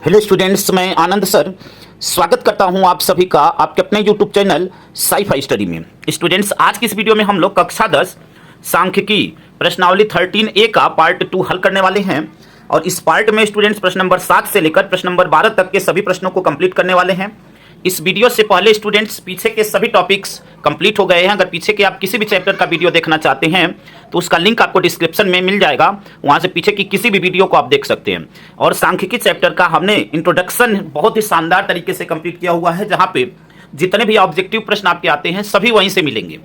Hello students, मैं आनंद sir स्वागत करता हूं आप सभी का आपके अपने यूट्यूब चैनल साई-फाई स्टडी में। स्टूडेंट्स, आज की इस वीडियो में हम लोग कक्षा 10 सांख्यिकी प्रश्नावली 13A का पार्ट 2 हल करने वाले हैं। और इस पार्ट में स्टूडेंट्स प्रश्न नंबर 7 से लेकर प्रश्न नंबर 12 तक के सभी प्रश्नों को कंप्लीट करने वाले हैं। इस वीडियो से पहले स्टूडेंट्स पीछे के सभी टॉपिक्स कंप्लीट हो गए हैं। अगर पीछे के आप किसी भी चैप्टर का वीडियो देखना चाहते हैं तो उसका लिंक आपको डिस्क्रिप्शन में मिल जाएगा, वहां से पीछे की किसी भी वीडियो को आप देख सकते हैं। और सांख्यिकी चैप्टर का हमने इंट्रोडक्शन बहुत ही शानदार तरीके से कंप्लीट किया हुआ है, जहां पे जितने भी ऑब्जेक्टिव प्रश्न आपके आते हैं सभी वहीं से मिलेंगे।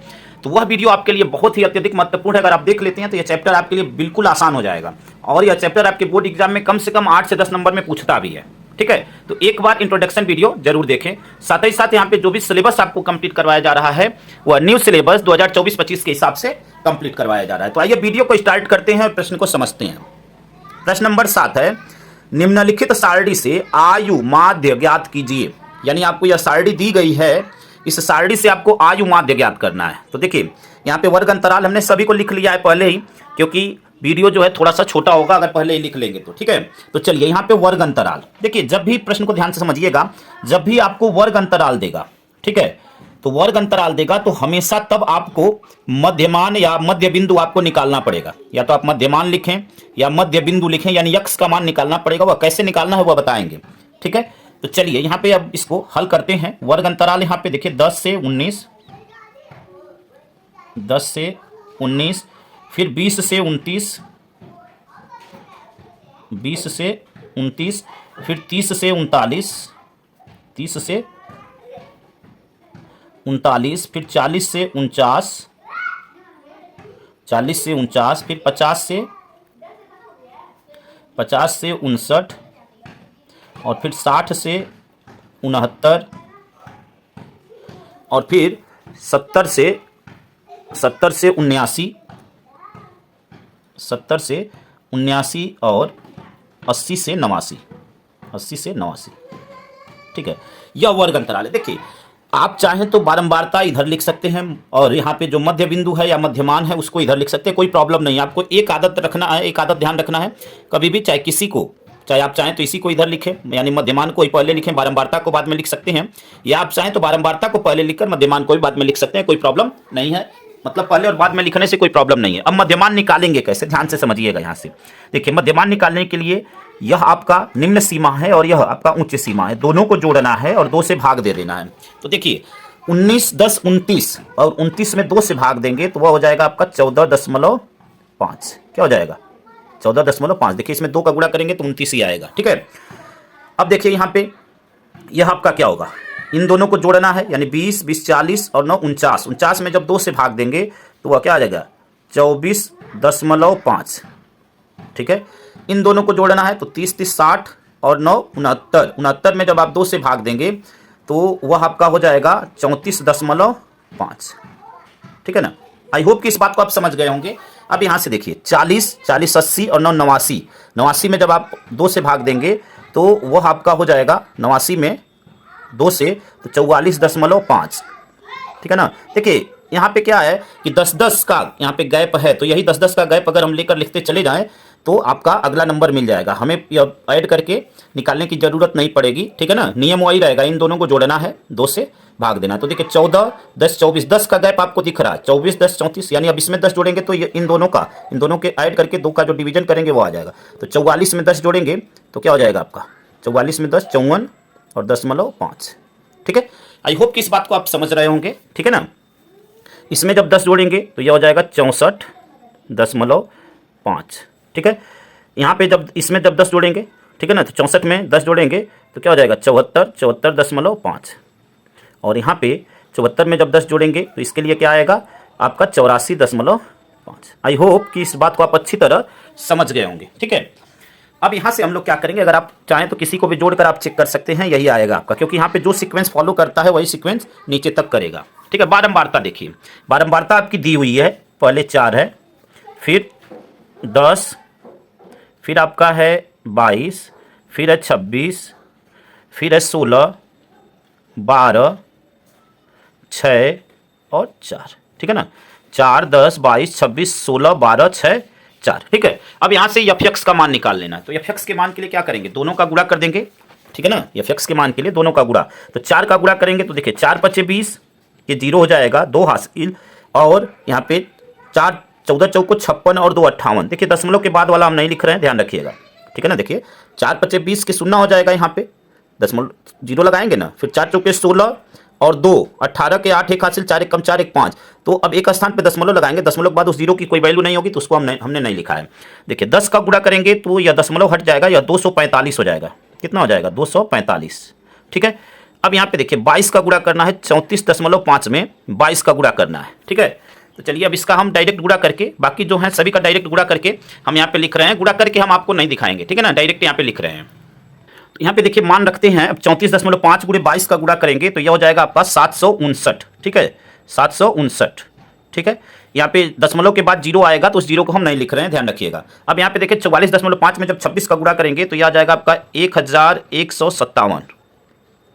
तो वह वीडियो आपके लिए बहुत ही अत्यधिक महत्वपूर्ण है। अगर आप देख लेते हैं तो यह चैप्टर आपके लिए बिल्कुल आसान हो जाएगा। और यह चैप्टर आपके बोर्ड एग्जाम में कम से कम 8 से 10 नंबर में पूछता भी है। ठीक है, तो एक बार इंट्रोडक्शन वीडियो जरूर देखें। साथ ही साथ यहाँ पे जो भी सिलेबस आपको कंप्लीट करवाया जा रहा है वह न्यू सिलेबस 2024-25 के हिसाब से कंप्लीट करवाया जा रहा है। तो आइए वीडियो को स्टार्ट करते हैं और प्रश्न को समझते हैं। प्रश्न नंबर 7 है, निम्नलिखित सारणी से आयु माध्य ज्ञात कीजिए। यानी आपको यह सारणी दी गई है, इस सारणी से आपको आयु माध्य ज्ञात करना है। तो देखिए यहाँ पे वर्ग अंतराल हमने सभी को लिख लिया है पहले ही, क्योंकि वीडियो जो है थोड़ा सा छोटा होगा अगर पहले ही लिख लेंगे तो। ठीक है, तो चलिए यहाँ पे वर्ग अंतराल देखिए, जब भी प्रश्न को ध्यान से समझिएगा, जब भी आपको वर्ग अंतराल देगा, ठीक है, तो वर्ग अंतराल देगा तो हमेशा तब आपको मध्यमान या मध्य बिंदु आपको निकालना पड़ेगा। या तो आप मध्यमान लिखें या मध्य बिंदु लिखें, यानी यक्स का मान निकालना पड़ेगा। वह कैसे निकालना है वह बताएंगे। ठीक है, तो चलिए यहाँ पे अब इसको हल करते हैं। वर्ग अंतराल यहाँ पे देखिए 10 से 19, 10 से 19, फिर 20 से 29, 20 से 29, फिर 30 से 39, 30 से 39, फिर 40 से 49, 40 से 49, फिर 50 से 59, और फिर 60 से 69, और फिर 70 से 79, 70 से 79, और 80 से 89, 80 से 89। ठीक है, यह वर्ग अंतराल है। देखिए आप चाहें तो बारंबारता इधर लिख सकते हैं, और यहाँ पे जो मध्य बिंदु है या मध्यमान है उसको इधर लिख सकते हैं, कोई प्रॉब्लम नहीं है। आपको एक आदत रखना है, एक आदत ध्यान रखना है, कभी भी चाहे किसी को, चाहे आप चाहें तो इसी को इधर लिखें, यानी मध्यमान को ही पहले लिखें, बारंबारता को बाद में लिख सकते हैं, या आप चाहें तो बारंबारता को पहले लिखकर मध्यमान को भी बाद में लिख सकते हैं, कोई प्रॉब्लम नहीं है। मतलब पहले और बाद में लिखने से कोई प्रॉब्लम नहीं है। अब मध्यमान निकालेंगे कैसे, ध्यान से समझिएगा। यहाँ से देखिए, मध्यमान निकालने के लिए यह आपका निम्न सीमा है और यह आपका उच्च सीमा है, दोनों को जोड़ना है और 2 से भाग दे देना है। तो देखिए 19, 10, 29, और 29 में 2 से भाग देंगे तो वह हो जाएगा आपका 14.5। क्या हो जाएगा? 14.5। देखिए इसमें 2 का गुणा करेंगे तो 29 ही आएगा। ठीक है, अब देखिए यहाँ पे यह आपका क्या होगा, इन दोनों को जोड़ना है, यानी 20, 20, 40 और 9, 49। 49 में जब 2 से भाग देंगे तो वह क्या आ जाएगा? 24.5। ठीक है, इन दोनों को जोड़ना है तो 30, 30, 60 और 9, 69। 69 में जब आप 2 से भाग देंगे तो वह आपका हो जाएगा 34.5। ठीक है ना। आई होप कि इस बात को आप समझ गए होंगे। अब यहाँ से देखिए 40, 40, 80 और 9, 89। 89 में जब आप 2 से भाग देंगे तो वह आपका हो जाएगा 89 में 2 से तो 44.5। ठीक है ना। देखिए यहाँ पे क्या है कि 10-10 का यहाँ पे गैप है, तो यही 10-10 का गैप अगर हम लेकर लिखते चले जाएं तो आपका अगला नंबर मिल जाएगा। हमें ऐड करके निकालने की जरूरत नहीं पड़ेगी। ठीक है ना, नियम वही रहेगा, इन दोनों को जोड़ना है, 2 से भाग देना। तो देखिए 14, 10, 24, 10 का गैप आपको दिख रहा है, 24, 10, 34। यानी अब इसमें 10 जोड़ेंगे तो इन दोनों के ऐड करके 2 का जो डिवीजन करेंगे वो आ जाएगा। तो 44 में 10 जोड़ेंगे तो क्या हो जाएगा आपका? 44 में 10, 54 और 10.5। ठीक है, आई होप कि इस बात को आप समझ रहे होंगे। ठीक है ना, इसमें जब 10 जोड़ेंगे तो यह हो जाएगा 64.5। ठीक है, यहाँ पे जब इसमें जब 10 जोड़ेंगे, ठीक है ना, तो 64 में 10 जोड़ेंगे तो क्या हो जाएगा? 74.5। और यहाँ पे 74 में जब 10 जोड़ेंगे तो इसके लिए क्या आएगा आपका? 84.5। आई होप कि इस बात को आप अच्छी तरह समझ गए होंगे। ठीक है, अब यहाँ से हम लोग क्या करेंगे, अगर आप चाहें तो किसी को भी जोड़कर आप चेक कर सकते हैं, यही आएगा आपका, क्योंकि यहाँ पे जो सीक्वेंस फॉलो करता है वही सीक्वेंस नीचे तक करेगा। ठीक है, बारंबारता देखिए, बारंबारता आपकी दी हुई है, पहले 4 है, फिर 10, फिर आपका है 22, फिर है 26, फिर है 16, 12, 6 और 4। ठीक है ना, 4, 10, 22, 26, 16, 12, 6, 4। ठीक है, अब यहाँ से एफ एक्स का मान निकाल लेना है। तो एफ एक्स के मान के लिए क्या करेंगे? दोनों का गुणा कर देंगे, ठीक है ना, एफ एक्स के मान के लिए दोनों का गुणा। तो 4 का गुणा करेंगे तो देखिए 4 पचे 20, ये 0 हो जाएगा, 2 हासिल, और यहाँ पे 4 14 चौको 56 और 2 58। देखिए दशमलव के बाद वाला हम नहीं लिख रहे हैं, ध्यान रखिएगा, ठीक है ना। देखिए 4 पचे 20 के शून्य हो जाएगा, यहाँ पे दशमलव 0 लगाएंगे ना, फिर 4 चौके 16 और 2 18 के 8 1 हासिल, 4 1 कम 4 1 5। तो अब एक स्थान पे दशमलव लगाएंगे, दशमलव के बाद उस 0 की कोई वैल्यू नहीं होगी, तो उसको हमने नहीं लिखा है। देखिए 10 का गुणा करेंगे तो यह दशमलव हट जाएगा, यह 245 हो जाएगा। कितना हो जाएगा? 245, ठीक है। अब यहाँ पे देखिए 22 का गुणा करना है, 34.5 में 22 का गुणा करना है, ठीक है। तो चलिए अब इसका हम डायरेक्ट गुणा करके, बाकी जो है सभी का डायरेक्ट गुणा करके हम यहाँ पे लिख रहे हैं। गुणा करके हम आपको नहीं दिखाएंगे, ठीक है ना, डायरेक्ट यहाँ पे लिख रहे हैं। तो यहाँ पे देखिए मान रखते हैं, अब 34.5 गुणे 22 का गुणा करेंगे तो यह हो जाएगा आपका 759, ठीक है, 759, ठीक है। यहाँ पे दशमलव के बाद 0 आएगा तो उस 0 को हम नहीं लिख रहे हैं, ध्यान रखिएगा। अब यहाँ पे देखिए 44.5 में जब 26 का गुणा करेंगे तो यह आ जाएगा आपका 1157,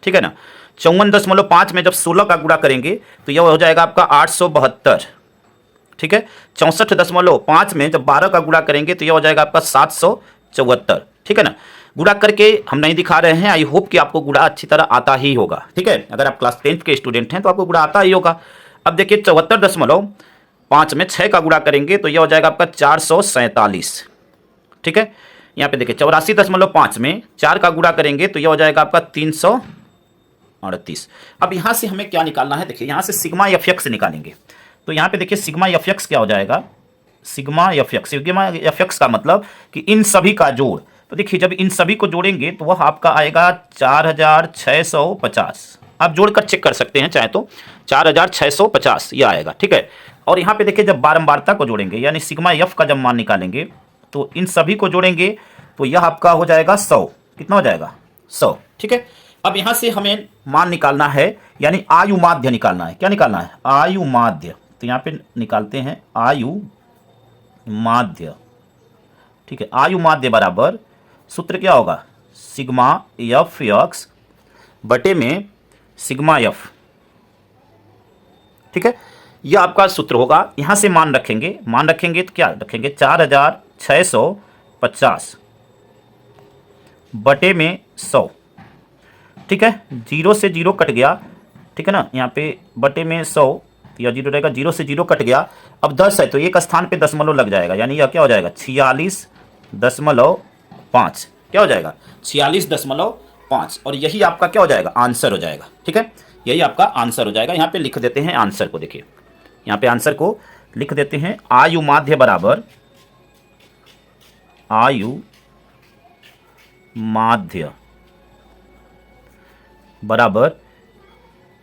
ठीक है ना। 54.5 में जब 16 का गुणा करेंगे तो यह हो जाएगा आपका 872, ठीक है। 64.5 में जब 12 का गुणा करेंगे तो यह हो जाएगा आपका 774, ठीक है ना। गुणा करके हम नहीं दिखा रहे हैं, आई होप कि आपको गुणा अच्छी तरह आता ही होगा, ठीक है। अगर आप क्लास 10th के स्टूडेंट हैं तो आपको गुणा आता ही होगा। अब देखिए 74.5 में 6 का गुणा करेंगे तो यह हो जाएगा आपका 447, ठीक है। यहाँ पे देखिए 84.5 में 4 का गुणा करेंगे तो यह हो जाएगा आपका 338। अब यहाँ से हमें क्या निकालना है? देखिए यहाँ से सिग्मा एफ एक्स निकालेंगे। तो यहाँ पे देखिए सिग्मा एफ एक्स क्या हो जाएगा? सिग्मा एफ एक्स का मतलब कि इन सभी का जोड़। तो देखिए जब इन सभी को जोड़ेंगे तो वह आपका आएगा 4650। आप जोड़कर चेक कर सकते हैं चाहे तो, 4650 ये आएगा, ठीक है। और यहाँ पे देखिए जब बारंबारता को जोड़ेंगे यानी सिग्मा एफ का जब मान निकालेंगे तो इन सभी को जोड़ेंगे तो यह आपका हो जाएगा 100। कितना हो जाएगा? 100, ठीक है। अब यहाँ से हमें मान निकालना है, यानी आयु माध्य निकालना है। क्या निकालना है? आयु माध्य। तो यहाँ पे निकालते हैं आयु माध्य, ठीक है। आयु माध्य बराबर सूत्र क्या होगा? सिग्मा एफ एक्स बटे में सिग्मा एफ, ठीक है। यह आपका सूत्र होगा। यहाँ से मान रखेंगे तो क्या रखेंगे? 4650 बटे में 100, ठीक है। 0 से 0 कट गया, ठीक है ना। यहाँ पे बटे में 100 या 0 रहेगा, 0 से 0 कट गया। अब 10 है तो एक स्थान पे दशमलव लग जाएगा, यानी यह क्या हो जाएगा? 46.5। क्या हो जाएगा? 46.5। और यही आपका क्या हो जाएगा? आंसर हो जाएगा, ठीक है। यही आपका आंसर हो जाएगा। यहाँ पे लिख देते हैं आंसर को। देखिए यहाँ पे आंसर को लिख देते हैं, आयु माध्य बराबर आयु माध्य बराबर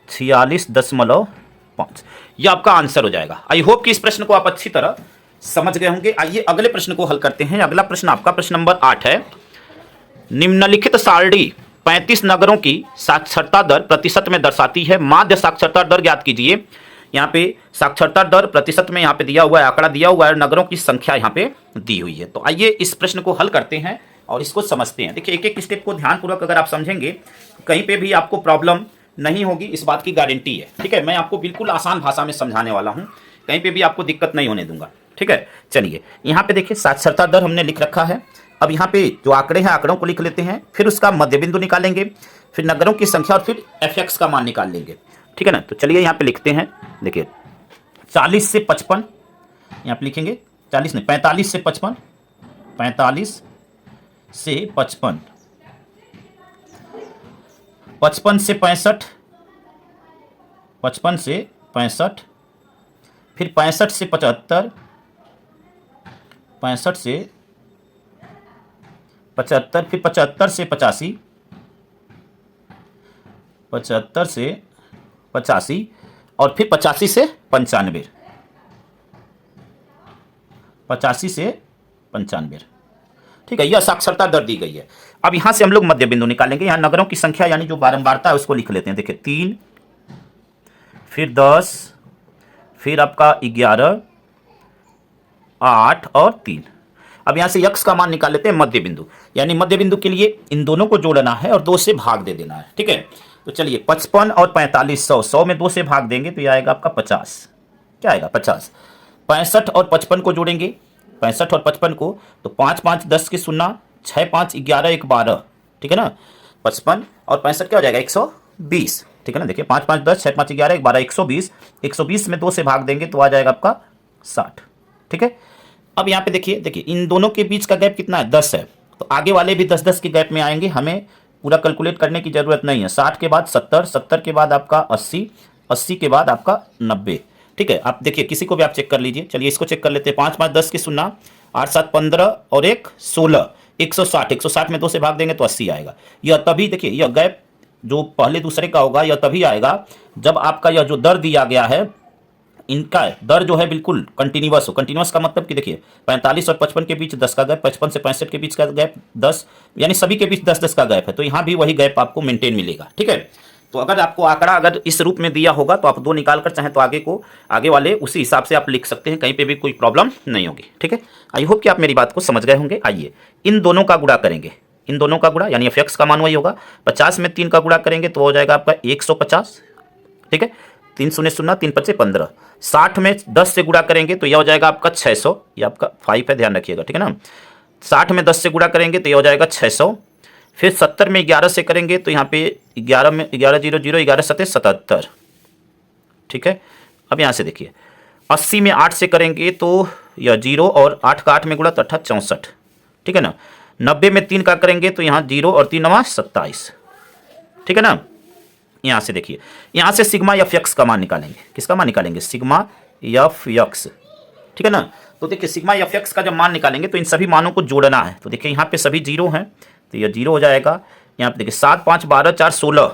46.5। यह आपका आंसर हो जाएगा। आई होप कि इस प्रश्न को आप अच्छी तरह समझ गए होंगे। आइए अगले प्रश्न को हल करते हैं। अगला प्रश्न आपका प्रश्न नंबर 8 है। निम्नलिखित सारणी 35 नगरों की साक्षरता दर प्रतिशत में दर्शाती है। माध्य साक्षरता दर ज्ञात कीजिए। यहाँ पे साक्षरता दर प्रतिशत में यहाँ पे दिया हुआ है, आंकड़ा दिया हुआ है, नगरों की संख्या यहाँ पे दी हुई है। तो आइए इस प्रश्न को हल करते हैं और इसको समझते हैं। देखिए एक एक स्टेप को ध्यानपूर्वक अगर आप समझेंगे कहीं पे भी आपको प्रॉब्लम नहीं होगी, इस बात की गारंटी है, ठीक है। मैं आपको बिल्कुल आसान भाषा में समझाने वाला हूँ, कहीं पे भी आपको दिक्कत नहीं होने दूंगा, ठीक है। चलिए यहाँ पे देखिए साक्षरता दर हमने लिख रखा है। अब यहाँ पे जो आंकड़े हैं आंकड़ों को लिख लेते हैं, फिर उसका मध्य बिंदु निकालेंगे, फिर नगरों की संख्या और फिर एफ एक्स का मान निकाल लेंगे, ठीक है ना। तो चलिए यहाँ पे लिखते हैं। देखिए 40 से 55 यहाँ पे लिखेंगे, 40 नहीं 45 से 55, 45 से 55, 55 से 65, 55 से 65, फिर 65 से 75, 65 से 75, फिर 75 से 85, 75 से 85 और फिर 85 से 95, 85 से 95, ठीक है। यह साक्षरता दर दी गई है। अब यहां से हम लोग मध्य बिंदु निकालेंगे। यहां नगरों की संख्या यानी जो बारंबारता है उसको लिख लेते हैं। देखिए 3, फिर 10, फिर आपका 11, 8 और 3। अब यहां से x का मान निकाल लेते हैं मध्य बिंदु, यानी मध्य बिंदु के लिए इन दोनों को जोड़ना है और 2 से भाग दे देना है, ठीक है। तो चलिए 55 और 45, 100 में 2 से भाग देंगे तो यह आएगा आपका 50। क्या आएगा? 50। 65 और 55 को जोड़ेंगे, 65 और 55 को, तो 5 5 10 के 0, 6 5 11 1 12, ठीक है ना। 55 और 65 क्या हो जाएगा 120, ठीक है ना। देखिए 5 5 10, 6 5 11, 1 12, 120, 120 में 2 से भाग देंगे तो आ जाएगा आपका 60, ठीक है। अब यहाँ पे देखिए देखिए इन दोनों के बीच का गैप कितना है 10 है, तो आगे वाले भी 10 10 के गैप में आएंगे, हमें पूरा कैलकुलेट करने की जरूरत नहीं है। 60 के बाद 70, 70 के बाद आपका 80, 80 के बाद आपका 90, ठीक है। आप देखिए किसी को भी आप चेक कर लीजिए। चलिए इसको चेक कर लेते हैं। 5 5 10 की 0, 8 7 15 और 1 16, 160, 160 में 2 से भाग देंगे तो 80 आएगा। यह तभी देखिए यह गैप जो पहले दूसरे का होगा यह तभी आएगा जब आपका यह जो दर दिया गया है इनका दर जो है बिल्कुल कंटिन्यूअस हो। कंटिन्यूअस का मतलब कि देखिए 45 और 55 के बीच 10 का गैप, 55 से 65 के बीच का गैप 10, यानी सभी के बीच 10 10 का गैप है, तो यहाँ भी वही गैप आपको मेंटेन मिलेगा, ठीक है। तो अगर आपको आंकड़ा अगर इस रूप में दिया होगा तो आप 2 निकाल कर चाहें तो आगे वाले उसी हिसाब से आप लिख सकते हैं, कहीं पे भी कोई प्रॉब्लम नहीं होगी, ठीक है। आई होप कि आप मेरी बात को समझ गए होंगे। आइए इन दोनों का गुणा करेंगे, इन दोनों का गुणा यानी f(x) का मान वही होगा। 50 में 3 का गुणा करेंगे तो हो जाएगा आपका 150, ठीक है। 3 0 0, 3 5 15। 60 में 10 से गुणा करेंगे तो यह हो जाएगा आपका 600, ये आपका 5 है, ध्यान रखिएगा, ठीक है ना। 60 में 10 से गुणा करेंगे तो यह हो जाएगा 600। फिर 70 में 11 से करेंगे तो यहाँ पे 11 में 11 0 0, 11 7 77, ठीक है। अब यहाँ से देखिए 80 में 8 से करेंगे तो यह 0 और 8 का 8 में गुणा तो 8 64, ठीक है ना। 90 में 3 का करेंगे तो यहाँ 0 और 3 9 27, ठीक है ना। यहाँ से देखिए यहाँ से सिग्मा f(x) का मान निकालेंगे। किसका मान निकालेंगे? सिग्मा f(x), ठीक है ना। तो देखिए सिग्मा f(x) का जब मान निकालेंगे तो इन सभी मानों को जोड़ना है। तो देखिए यहाँ पे सभी 0 हैं तो यह 0 हो जाएगा। यहाँ पे देखिए 7 5 12 4 16,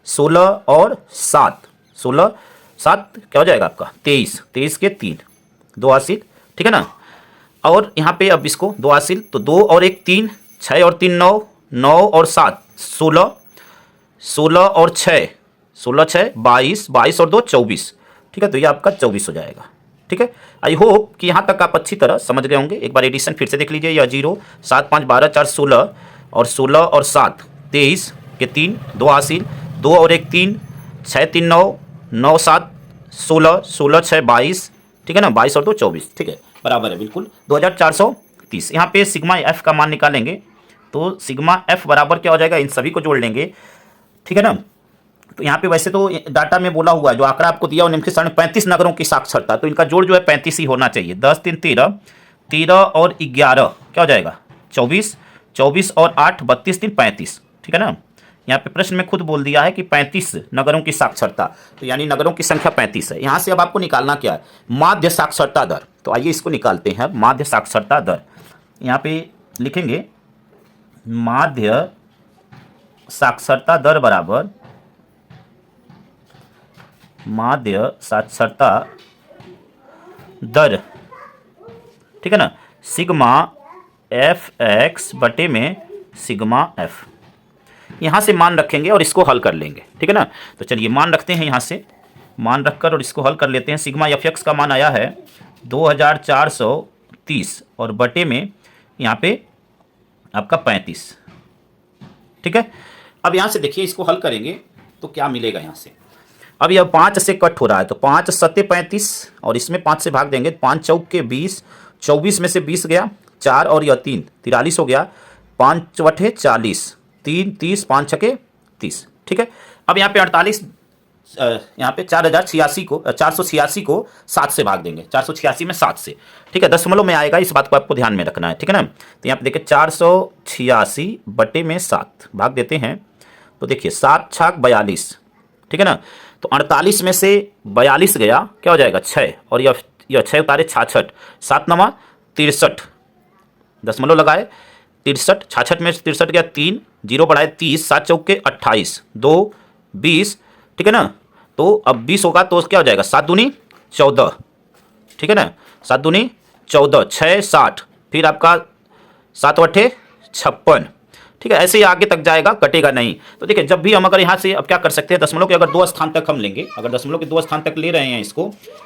16 और 7, 16 7 क्या हो जाएगा आपका 23, 23 के 3 2 हासिल, ठीक है ना। और यहाँ पे अब इसको 2 हासिल तो 2 और 1 3, 6 और 3 9, 9 और 7 16, 16 और 6, 16 6 22, 22 और 2 24, ठीक है। तो ये आपका 24 हो जाएगा, ठीक है। आई होप कि यहाँ तक आप अच्छी तरह समझ गए होंगे। एक बार एडिशन फिर से देख लीजिए। यह 0 7 5 12 4 16 और 16 और 7 23 के 3 2 हासिल, 2 और 1 3, 6 3 9, 9 7 16, 16 6 22, ठीक है ना, 22 और 2 24, ठीक है, बराबर है बिल्कुल 2430। यहाँ पे सिग्मा एफ का मान निकालेंगे तो सिग्मा एफ बराबर क्या हो जाएगा, इन सभी को जोड़ लेंगे, ठीक है ना। तो यहाँ पे वैसे तो डाटा में बोला हुआ है, जो आंकड़ा आपको दिया निम्नलिखित 35 नगरों की साक्षरता, तो इनका जोड़ जो है 35 ही होना चाहिए। 10 3 13, 13 और 11 क्या हो जाएगा 24, 24 और 8 32 3 35, ठीक है ना। यहाँ पे प्रश्न में खुद बोल दिया है कि 35 नगरों की साक्षरता, तो यानी नगरों की संख्या 35 है। यहाँ से अब आपको निकालना क्या है, माध्य साक्षरता दर। तो आइए इसको निकालते हैं, माध्य साक्षरता दर। यहाँ पे लिखेंगे माध्य साक्षरता दर बराबर माध्य साक्षरता दर, ठीक है ना, सिग्मा f(x) बटे में सिग्मा f। यहाँ से मान रखेंगे और इसको हल कर लेंगे, ठीक है ना। तो चलिए मान रखते हैं, यहाँ से मान रखकर और इसको हल कर लेते हैं। सिग्मा f(x) का मान आया है 2430 और बटे में यहाँ पे आपका 35, ठीक है। अब यहाँ से देखिए इसको हल करेंगे तो क्या मिलेगा यहाँ से। अब यह 5 से कट हो रहा है तो 5 7 35 और इसमें 5 से भाग देंगे, 5 चौक के 20, 24 में से 20 गया, 4 और यह 3 43 हो गया, 5 चौठे 40, 3 30, 5 छके 30, ठीक है। अब यहाँ पे 48 यहाँ पे 486 को 7 से भाग देंगे, 486 में 7 से, ठीक है, दशमलव में आएगा, इस बात को आपको ध्यान में रखना है, ठीक है ना। तो यहाँ पे देखिए 486 बटे में 7 भाग देते हैं तो देखिए 7 छाक 42, ठीक है ना। तो 48 में से 42 गया, क्या हो जाएगा 6 और यह 6 उतारे 66, 7 9 63, दशमलव लगाए 63, 66 में 63 गया 3, 0 बढ़ाए 30, 7 चौक के 28, 2 20, ठीक है ना। तो अब 20 होगा तो क्या हो जाएगा 7 दूनी 14, ठीक है ना, 7 दूनी 14, 6 60, फिर आपका 7 अट्ठे 56, ठीक है। ऐसे ही आगे तक जाएगा, कटेगा नहीं। तो देखिए जब भी हम अगर यहाँ से अब क्या कर सकते हैं, दशमलव के अगर 2 स्थान तक हम लेंगे, अगर दशमलव के 2 स्थान तक ले रहे हैं इसको,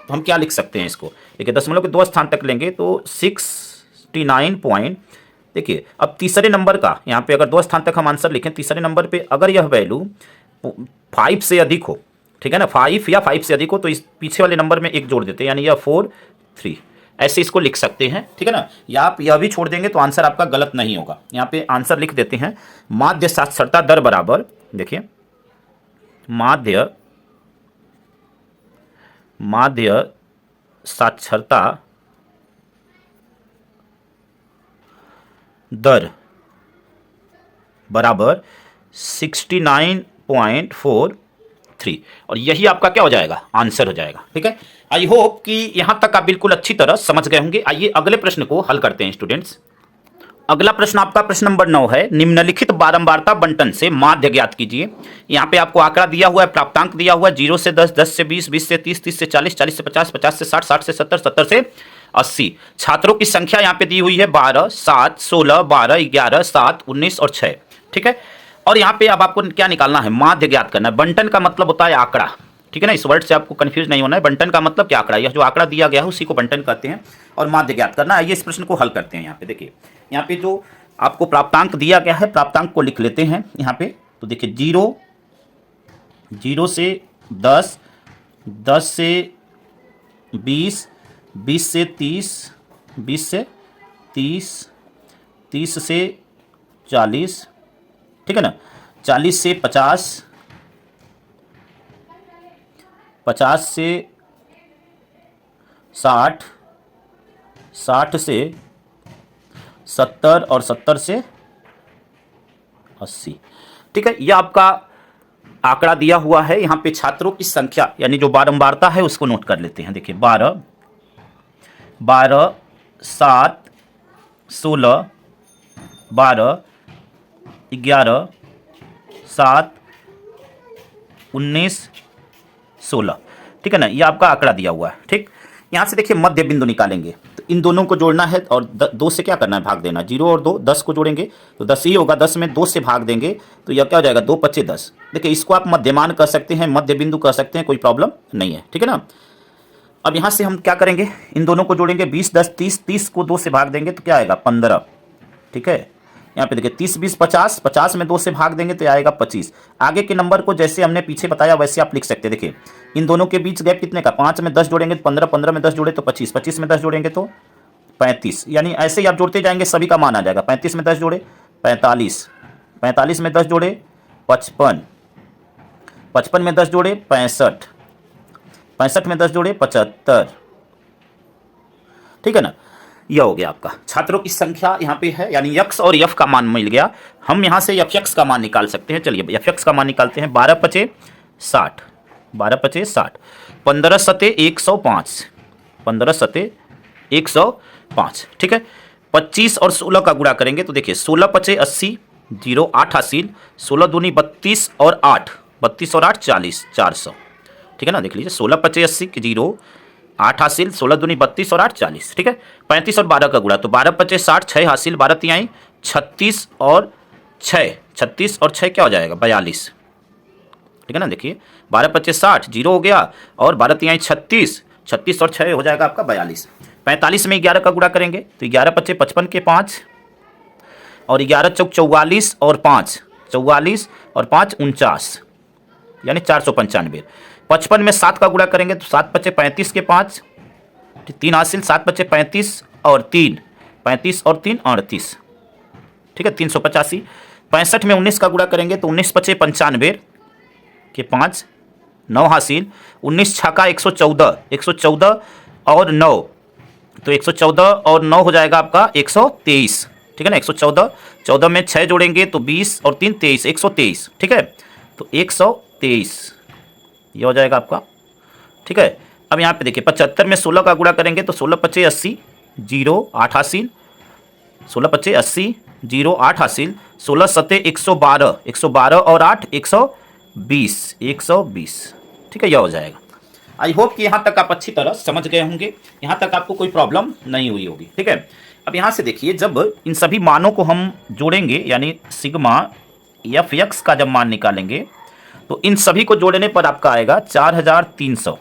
तो हम क्या लिख सकते हैं इसको। देखिए दशमलव के 2 स्थान तक लेंगे तो 69 पॉइंट, देखिए अब तीसरे नंबर का यहाँ पे अगर 2 स्थान तक हम आंसर लिखें, तीसरे नंबर पे अगर यह वैल्यू 5 से अधिक हो, ठीक है ना, 5 या 5 से अधिक हो तो इस पीछे वाले नंबर में 1 जोड़ देते हैं, यानी यह 4 3, ऐसे इसको लिख सकते हैं, ठीक है ना। या आप यह भी छोड़ देंगे तो आंसर आपका गलत नहीं होगा। यहाँ पे आंसर लिख देते हैं, माध्य साक्षरता दर बराबर, देखिए माध्य साक्षरता दर बराबर 69.43 और यही आपका क्या हो जाएगा, आंसर हो जाएगा, ठीक है। आई होप कि यहां तक आप बिल्कुल अच्छी तरह समझ गए होंगे। आइए अगले प्रश्न को हल करते हैं स्टूडेंट्स। अगला प्रश्न आपका प्रश्न नंबर 9 है, निम्नलिखित बारंबारता बंटन से माध्य ज्ञात कीजिए। यहाँ पे आपको आंकड़ा दिया हुआ है, प्राप्तांक दिया हुआ है, 0 से 10, 10 से 20, 20 से 30, 30 से 40, 40 से 50, 50 से 60, 60 से 70, 70 से 80। छात्रों की संख्या यहाँ पे दी हुई है 12, 7, 16, 12, 11, 7, 19 और 6, ठीक है। और यहाँ पे अब आपको क्या निकालना है, माध्य ज्ञात करना है। बंटन का मतलब होता है आंकड़ा, ठीक है ना। इस वर्ड से आपको कंफ्यूज नहीं होना है। बंटन का मतलब क्या, आंकड़ा। यह जो आंकड़ा दिया गया है उसी को बंटन कहते हैं और माध्य ज्ञात करना। आइए इस प्रश्न को हल करते हैं। यहाँ पे देखिए, यहाँ पे जो आपको प्राप्तांक दिया गया है, प्राप्तांक को लिख लेते हैं यहाँ पे। तो देखिए 0 से 10, 10 से 20, 20 से 30, 20 से 30, 30 से 40, ठीक है ना, 40 से 50, 50 से 60, 60 से 70 और 70 से 80, ठीक है। यह आपका आंकड़ा दिया हुआ है। यहाँ पे छात्रों की संख्या यानी जो बारंबारता है उसको नोट कर लेते हैं। देखिए 12, 12, 7, 16, 12, 11, 7, 19, 16, ठीक है ना। ये आपका आंकड़ा दिया हुआ है, ठीक। यहाँ से देखिए मध्य बिंदु निकालेंगे तो इन दोनों को जोड़ना है और 2 से क्या करना है, भाग देना। 0 और 2, 10 को जोड़ेंगे तो 10 ही होगा। 10 में 2 से भाग देंगे तो यह क्या हो जाएगा, 2 पच्चे 10। देखिए इसको आप मध्यमान कह सकते हैं, मध्य बिंदु कह सकते हैं, कोई प्रॉब्लम नहीं है, ठीक है ना। अब यहाँ से हम क्या करेंगे, इन दोनों को जोड़ेंगे। 20, 10, 30, 30 को 2 से भाग देंगे तो क्या आएगा, 15, ठीक है। यहाँ पे देखिए 30, 20, 50, 50 में 2 से भाग देंगे तो आएगा 25। आगे के नंबर को जैसे हमने पीछे बताया वैसे आप लिख सकते हैं। देखिए इन दोनों के बीच गैप कितने का, 5 में 10 जोड़ेंगे तो 15, 15 में 10 जोड़े तो 25, 25 में 10 जोड़ेंगे तो 35, यानी ऐसे ही आप जोड़ते जाएंगे, सभी का मान आ जाएगा। 35 में 10 जोड़े 45, 45 में 10 जोड़े 55, 55 में 10 जोड़े 65, 65 में 10 जोड़े 75, ठीक है ना। यह हो गया आपका छात्रों की संख्या यहाँ पे है, यानी यक्स और यफ का मान मिल गया। हम यहाँ से यक्स का मान निकाल सकते हैं। चलिए यक्स का मान निकालते हैं। 12 पचे 60, 12 पचे 60, 15 सते 105, 15 सते 105, ठीक है। 25 और 16 का गुणा करेंगे तो देखिए 16 पचे 80, 0 8 हासिल, 16 दूनी 32 और 8, 32 और 8 40, 400, ठीक है ना। देख लीजिए 16 पचे 80 की 0 8 हासिल, 16 दूनी 32 और 8 40, ठीक है। 35 और 12 का गुणा तो 12 पचे 60, 6 हासिल, 12 तिहाई 36 और 6, 36 और 6 क्या हो जाएगा, 42, ठीक है ना। देखिए 12 पचे 60, 0 हो गया और 12 तिहाई 36, 36 और 6 हो जाएगा आपका 42। 45 में 11 का गुणा करेंगे तो 11 पचे 55 के 5 और 11 चौक 44 और 5, 44 और 5 49, यानी 495। 55 में 7 का गुणा करेंगे तो 7 पचे 35 के 5, 3 हासिल, 7 पचे 35 और 3, 35 और 3 38, ठीक है, 385। 65 में 19 का गुणा करेंगे तो 19 पचे 95 के 5, 9 हासिल, 19 छक्का 114, 114 और 9 तो 114 और 9 हो जाएगा आपका 123, ठीक है ना। 114, 14 में 6 जोड़ेंगे तो 20 और 3 23, 123, ठीक है। तो 123 ये हो जाएगा आपका, ठीक है। अब यहाँ पे देखिए 75 में 16 का गुणा करेंगे तो 16 पचे 80, 0 8 हासिल, 16 पचे 80, 0 8 हासिल, 16 सते 112, 112 और 8 120, 120, ठीक है, यह हो जाएगा। आई होप कि यहाँ तक आप अच्छी तरह समझ गए होंगे, यहाँ तक आपको कोई प्रॉब्लम नहीं हुई होगी, ठीक है। अब यहाँ से देखिए जब इन सभी मानों को हम जोड़ेंगे यानी सिग्मा एफ एक्स का जब मान निकालेंगे तो इन सभी को जोड़ने पर आपका आएगा 4300।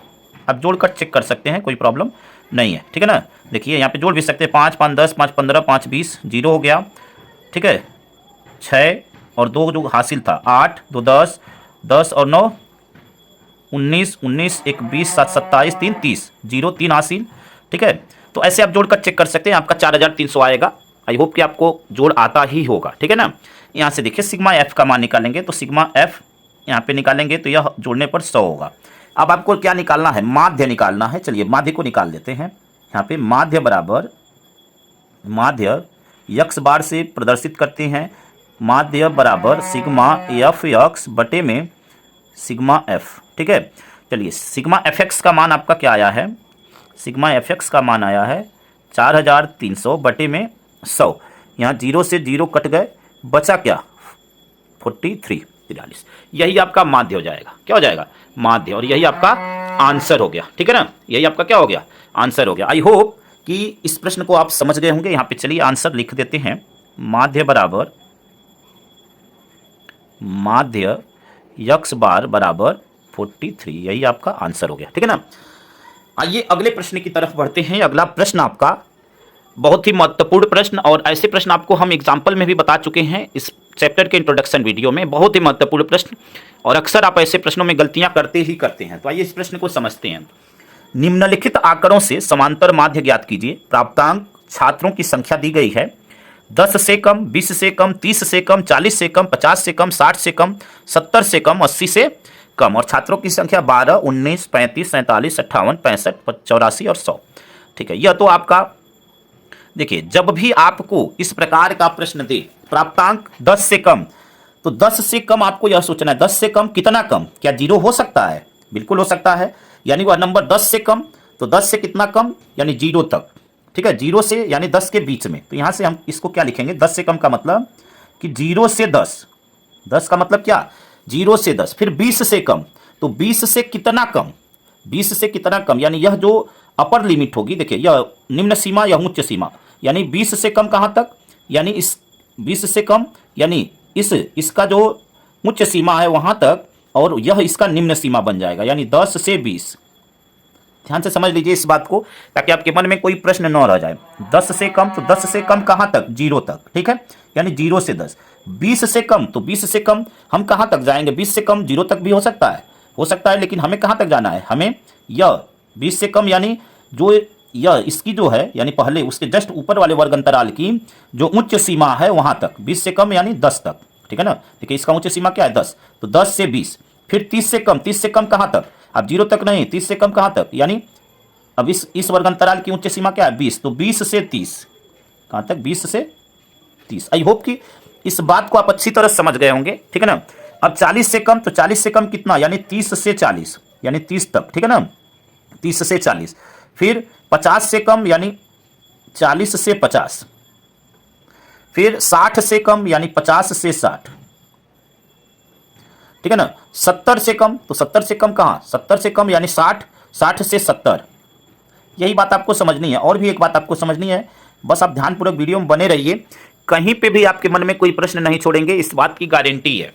आप जोड़कर चेक कर सकते हैं, कोई प्रॉब्लम नहीं है, ठीक है ना। देखिए यहाँ पे जोड़ भी सकते हैं, 5 5 10, 5 15, 5 20, 0 हो गया, ठीक है। 6 और 2 जो हासिल था 8, 2 10, 10 और 9 19, 19 1 20, 7 27, 3 30, 0 3 हासिल, ठीक है। तो ऐसे आप जोड़कर चेक कर सकते हैं, आपका 4300 आएगा। आई होप कि आपको जोड़ आता ही होगा, ठीक है ना। यहाँ से देखिए सिग्मा एफ का मान निकालेंगे, तो सिग्मा एफ यहाँ पे निकालेंगे तो यह जोड़ने पर 100 होगा। अब आपको क्या निकालना है, माध्य निकालना है। चलिए माध्य को निकाल देते हैं। यहाँ पे माध्य बराबर, माध्य यक्स बार से प्रदर्शित करते हैं, माध्य बराबर सिग्मा एफ यक्स बटे में सिग्मा एफ, ठीक है। चलिए सिग्मा एफ एक्स का मान आपका क्या आया है, सिग्मा एफ एक्स का मान आया है 4300 बटे में 100। यहाँ 0 से 0 कट गए, बचा क्या 43। यही आपका माध्य हो जाएगा। क्या हो जाएगा, माध्य, और यही आपका आंसर हो गया, ठीक है ना। यही आपका क्या हो गया, आंसर हो गया। आई होप कि इस प्रश्न को आप समझ गए होंगे। यहाँ पे चलिए आंसर लिख देते हैं, माध्य बराबर, माध्य यक्स बार बराबर 43, यही आपका आंसर हो गया, ठीक है ना। आइए अगले प्रश्न की तरफ बढ़ते हैं। अगला प्रश्न आपका बहुत ही महत्वपूर्ण प्रश्न, और ऐसे प्रश्न आपको हम एग्जाम्पल में भी बता चुके हैं इस चैप्टर के इंट्रोडक्शन वीडियो में। बहुत ही महत्वपूर्ण प्रश्न, और अक्सर आप ऐसे प्रश्नों में गलतियां करते ही करते हैं। तो आइए इस प्रश्न को समझते हैं। निम्नलिखित आंकड़ों से समांतर माध्य ज्ञात कीजिए। प्राप्तांक छात्रों की संख्या दी गई है 10 से कम, 20 से कम, 30 से कम, 40 से कम, 50 से कम, 60 से कम, 70 से कम, 80 से कम, और छात्रों की संख्या 12, 19, 35, 47, 58, 65, 84 और 100, ठीक है। यह तो आपका देखिए, जब भी आपको इस प्रकार का प्रश्न दे, प्राप्तांक 10 से कम, तो 10 से कम आपको यह सोचना है 10 से कम कितना कम, क्या 0 हो सकता है, बिल्कुल हो सकता है। यानी वह नंबर 10 से कम, तो 10 से कितना कम, यानी 0 तक, ठीक है। 0 से यानी 10 के बीच में, तो यहां से हम इसको क्या लिखेंगे, 10 से कम का मतलब कि 0 से 10, 10 का मतलब क्या, 0 से 10। फिर 20 से कम, तो 20 से कितना कम, 20 से कितना कम, यानी यह जो अपर लिमिट होगी, देखिए यह निम्न सीमा या उच्च सीमा, यानी 20 से कम कहां तक, यानी इस 20 से कम, यानी इसका जो उच्च सीमा है वहां तक, और यह इसका निम्न सीमा बन जाएगा, यानी 10 से 20। ध्यान से समझ लीजिए इस बात को, ताकि आपके मन में कोई प्रश्न न रह जाए। 10 से कम, तो 10 से कम कहां तक, 0 तक, ठीक है, यानी 0 से 10। 20 से कम, तो 20 से कम हम कहां तक जाएंगे, 20 से कम 0 तक भी हो सकता है, लेकिन हमें कहां तक जाना है, हमें यह 20 से कम, यानी जो यह इसकी जो है, यानी पहले उसके जस्ट ऊपर वाले वर्ग अंतराल की जो उच्च सीमा है वहां तक, 20 से कम यानी 10 तक, ठीक है ना। देखिए इसका उच्च सीमा क्या है, 10, तो 10 से 20। फिर 30 से कम, 30 से कम कहां तक, अब 0 तक नहीं, 30 से कम कहां तक, यानी अब इस वर्ग अंतराल की उच्च सीमा क्या है, 20, तो 20 से 30 कहां तक, 20 से 30। आई होप कि इस बात को आप अच्छी तरह समझ गए होंगे, ठीक है ना। अब 40 से कम, तो 40 से कम कितना, यानी 30 से 40, यानी 30 तक, ठीक है ना, 30 से 40। फिर 50 से कम, यानी 40 से 50। फिर 60 से कम, यानी 50 से 60, ठीक है ना। 70 से कम, तो 70 से कम कहां, 70 से कम यानी 60, 60 से 70। यही बात आपको समझनी है। और भी एक बात आपको समझनी है, बस आप ध्यानपूर्वक वीडियो में बने रहिए, कहीं पे भी आपके मन में कोई प्रश्न नहीं छोड़ेंगे, इस बात की गारंटी है।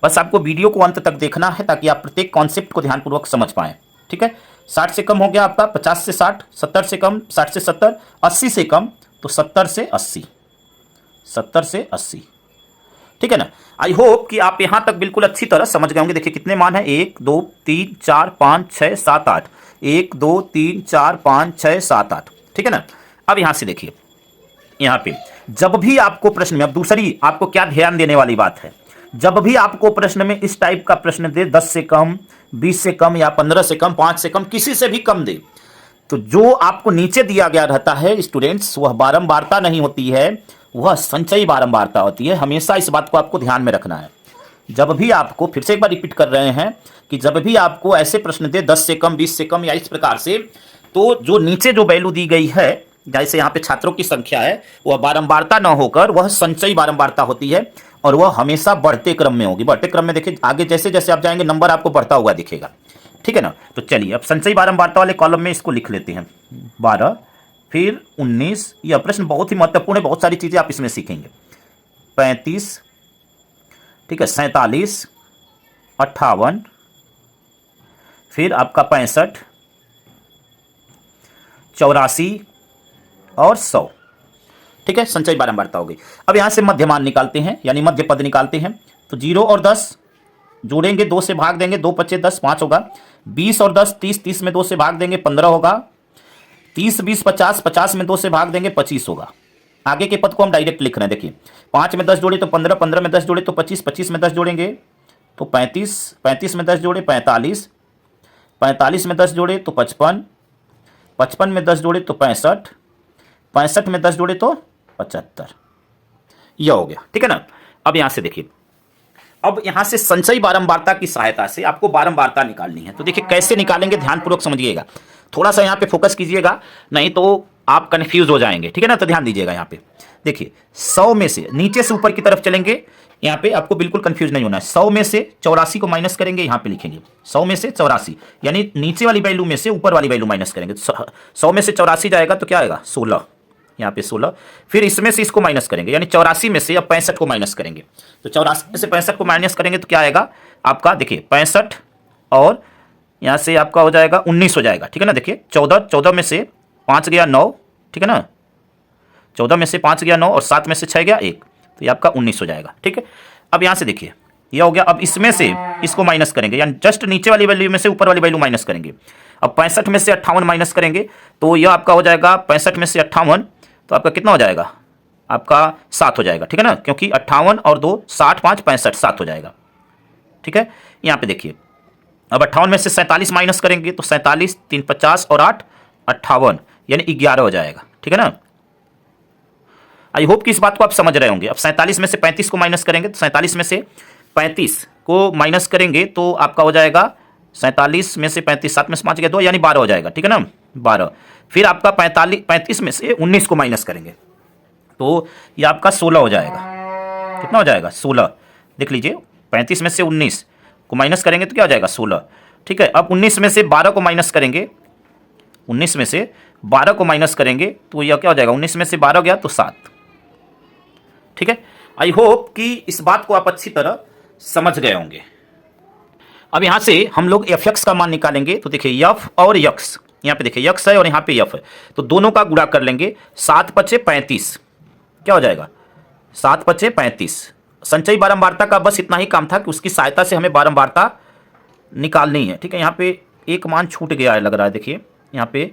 बस आपको वीडियो को अंत तक देखना है, ताकि आप प्रत्येक कॉन्सेप्ट को ध्यानपूर्वक समझ पाएं, ठीक है। 60 से कम हो गया आपका 50 से 60, 70 से कम 60 से 70, 80 से कम तो 70 से 80, 70 से 80, ठीक है ना। आई होप कि आप यहां तक बिल्कुल अच्छी तरह समझ गए होंगे। देखिए कितने मान है, 1 2 3 4 5 6 7 8, 1 2 3 4 5 6 7 8, ठीक है ना। अब यहां से देखिए, यहां पे जब भी आपको प्रश्न में, अब दूसरी आपको क्या ध्यान देने वाली बात है, जब भी आपको प्रश्न में इस टाइप का प्रश्न दे, 10 से कम, 20 से कम या 15 से कम, 5 से कम, किसी से भी कम दे, तो जो आपको नीचे दिया गया रहता है स्टूडेंट्स, वह बारंबारता नहीं होती है, वह संचयी बारंबारता होती है। हमेशा इस बात को आपको ध्यान में रखना है। जब भी आपको, फिर से एक बार रिपीट कर रहे हैं, कि जब भी आपको ऐसे प्रश्न दे 10 से कम, 20 से कम या इस प्रकार से, तो जो नीचे जो वैल्यू दी गई है, जैसे यहाँ पे छात्रों की संख्या है, वह बारंबारता न होकर वह संचयी बारंबारता होती है, और वह हमेशा बढ़ते क्रम में होगी। बढ़ते क्रम में देखिए आगे जैसे जैसे आप जाएंगे नंबर आपको बढ़ता हुआ दिखेगा, ठीक है ना। तो चलिए अब संचयी बारंबारता वाले कॉलम में इसको लिख लेते हैं, 12, फिर 19, यह प्रश्न बहुत ही महत्वपूर्ण है, बहुत सारी चीजें आप इसमें सीखेंगे। 35, ठीक है, 47, 58, फिर आपका 65, 84 और 100, ठीक है, संचयी बारंबारता हो गई। अब यहां से मध्यमान निकालते हैं, यानी मध्य पद निकालते हैं। तो 0 और 10 जोड़ेंगे, 2 से भाग देंगे, 2 × 5 = 10, 5 होगा। 20 और 10 30, 30 में 2 से भाग देंगे, 15 होगा। 30 20 50, 50 में 2 से भाग देंगे 25 होगा। आगे के पद को हम डायरेक्ट लिख रहे हैं। देखिए 5 में 10 जोड़े तो 15, 15 में 10 जोड़े तो 25, 25 में 10 जोड़ेंगे तो 35, 35 में 10 जोड़े 45, 45 में 10 जोड़े तो 55, 55 में 10 जोड़े तो 65, 65 में 10 जोड़े तो 75। यह हो गया, ठीक है ना। अब यहां से देखिए, अब यहां से संचयी बारंबारता की सहायता से आपको बारंबारता निकालनी है। तो देखिए कैसे निकालेंगे, ध्यानपूर्वक समझिएगा, थोड़ा सा यहां पे फोकस कीजिएगा, नहीं तो आप कंफ्यूज हो जाएंगे, ठीक है ना। तो ध्यान दीजिएगा, यहां पे देखिए 100 में से नीचे से ऊपर की तरफ चलेंगे, यहां पे आपको बिल्कुल कंफ्यूज नहीं होना है। 100 में से 84 को माइनस करेंगे, यहां पे लिखेंगे 100 में से 84, यानी नीचे वाली वैल्यू में से ऊपर वाली वैल्यू माइनस करेंगे। 100 में से 84 जाएगा तो क्या आएगा 16, यहाँ पे 16। फिर इसमें से इसको माइनस करेंगे, यानी 84 में से अब 65 को माइनस करेंगे। तो 84 में से 65 को माइनस करेंगे तो क्या आएगा आपका, देखिए 65 और यहाँ से आपका हो जाएगा 19 हो जाएगा, ठीक है ना। देखिए 14 में से 5 गया 9, ठीक है ना, 14 में से 5 गया 9 और 7 में से 6 गया 1, तो ये आपका 19 हो जाएगा, ठीक है। अब यहाँ से देखिए यह हो गया। अब इसमें से इसको माइनस करेंगे, यानी जस्ट नीचे वाली वैल्यू में से ऊपर वाली वैल्यू माइनस करेंगे। अब 65 में से 58 माइनस करेंगे तो यह आपका हो जाएगा 65 में से 58, तो आपका कितना हो जाएगा, आपका 7 हो जाएगा, ठीक है ना, क्योंकि 58 और 2 60, 5 65, 7 हो जाएगा, ठीक है। यहाँ पे देखिए अब 58 में से 47 माइनस करेंगे तो 47, 3 50 और 8 58, यानी 11 हो जाएगा, ठीक है ना। आई होप कि इस बात को आप समझ रहे होंगे। अब 47 में से 35 को माइनस करेंगे तो 47 में से 35 को माइनस करेंगे तो आपका हो जाएगा 47 में से 35, 7 में से 5 गया 2, यानी 12 हो जाएगा, ठीक है ना, 12। फिर आपका 35 में से 19 को माइनस करेंगे तो ये आपका 16 हो जाएगा। कितना हो जाएगा 16, देख लीजिए 35 में से 19 को माइनस करेंगे तो क्या हो जाएगा 16, ठीक है। अब 19 में से 12 को माइनस करेंगे, 19 में से 12 को माइनस करेंगे तो यह क्या हो जाएगा, 19 में से 12 गया तो 7, ठीक है। आई होप कि इस बात को आप अच्छी तरह समझ गए होंगे। अब यहां से हम लोग fx का मान निकालेंगे। तो देखिए f और x, यहाँ पे देखिए x है और यहाँ पे f है, तो दोनों का गुणा कर लेंगे। 7 पचे 35, क्या हो जाएगा 7 पचे 35। संचयी बारंबारता का बस इतना ही काम था कि उसकी सहायता से हमें बारंबारता निकालनी है, ठीक है। यहाँ पे एक मान छूट गया है लग रहा है, देखिए यहाँ पे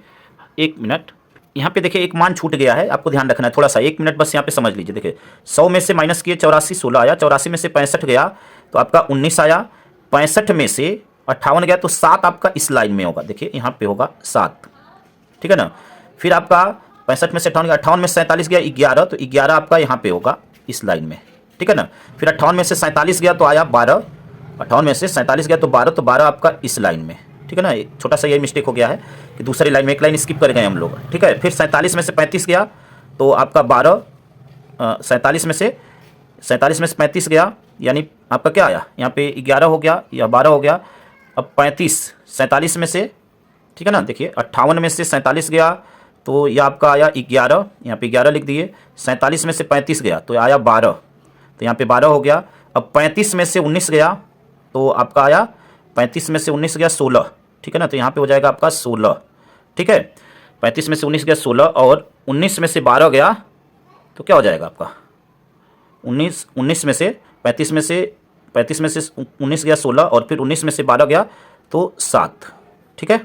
1 मिनट, यहाँ पे देखिए एक मान छूट गया है, आपको ध्यान रखना है थोड़ा सा, 1 मिनट बस यहाँ पे समझ लीजिए। देखिए 100 में से माइनस किए 84, 16 आया, 84 में से 65 गया तो आपका 19 आया, 65 में से 58 गया तो 7 आपका इस लाइन में होगा, देखिए यहाँ पे होगा 7, ठीक है ना। फिर आपका 65 में से 58 गया, 58 में से 47 गया 11, तो 11 आपका यहाँ पे होगा इस लाइन में, ठीक है ना। फिर 58 में से 47 गया तो आया 12, 58 में से 47 गया तो 12, तो 12 आपका इस लाइन में, ठीक है ना। एक छोटा सा ये मिस्टेक हो गया है कि दूसरी लाइन में एक लाइन स्किप कर गए हम लोग, ठीक है। फिर 47 में से 35 गया तो आपका 12, 47 में से 35 गया, यानी आपका क्या आया यहाँ पे 11 हो गया या 12 हो गया। अब 35 47 में से, ठीक है ना, देखिए 58 में से 47 गया तो यह आपका आया 11, यहाँ पे 11 लिख दिए। 47 में से 35 गया तो आया 12, तो यहाँ पे 12 हो गया। अब 35 में से 19 गया तो आपका आया 35 में से 19 गया 16, ठीक है ना, तो यहाँ पे हो जाएगा आपका 16, ठीक है। 35 में से 19 गया 16 और 19 में से 12 गया तो क्या हो जाएगा आपका 19 में से 35 में से 19 गया 16 और फिर 19 में से 12 गया तो 7, ठीक है।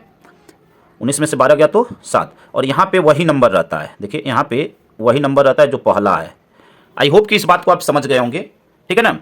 19 में से 12 गया तो 7, और यहाँ पे वही नंबर रहता है, देखिए यहाँ पे वही नंबर रहता है जो पहला है। आई होप कि इस बात को आप समझ गए होंगे, ठीक है ना।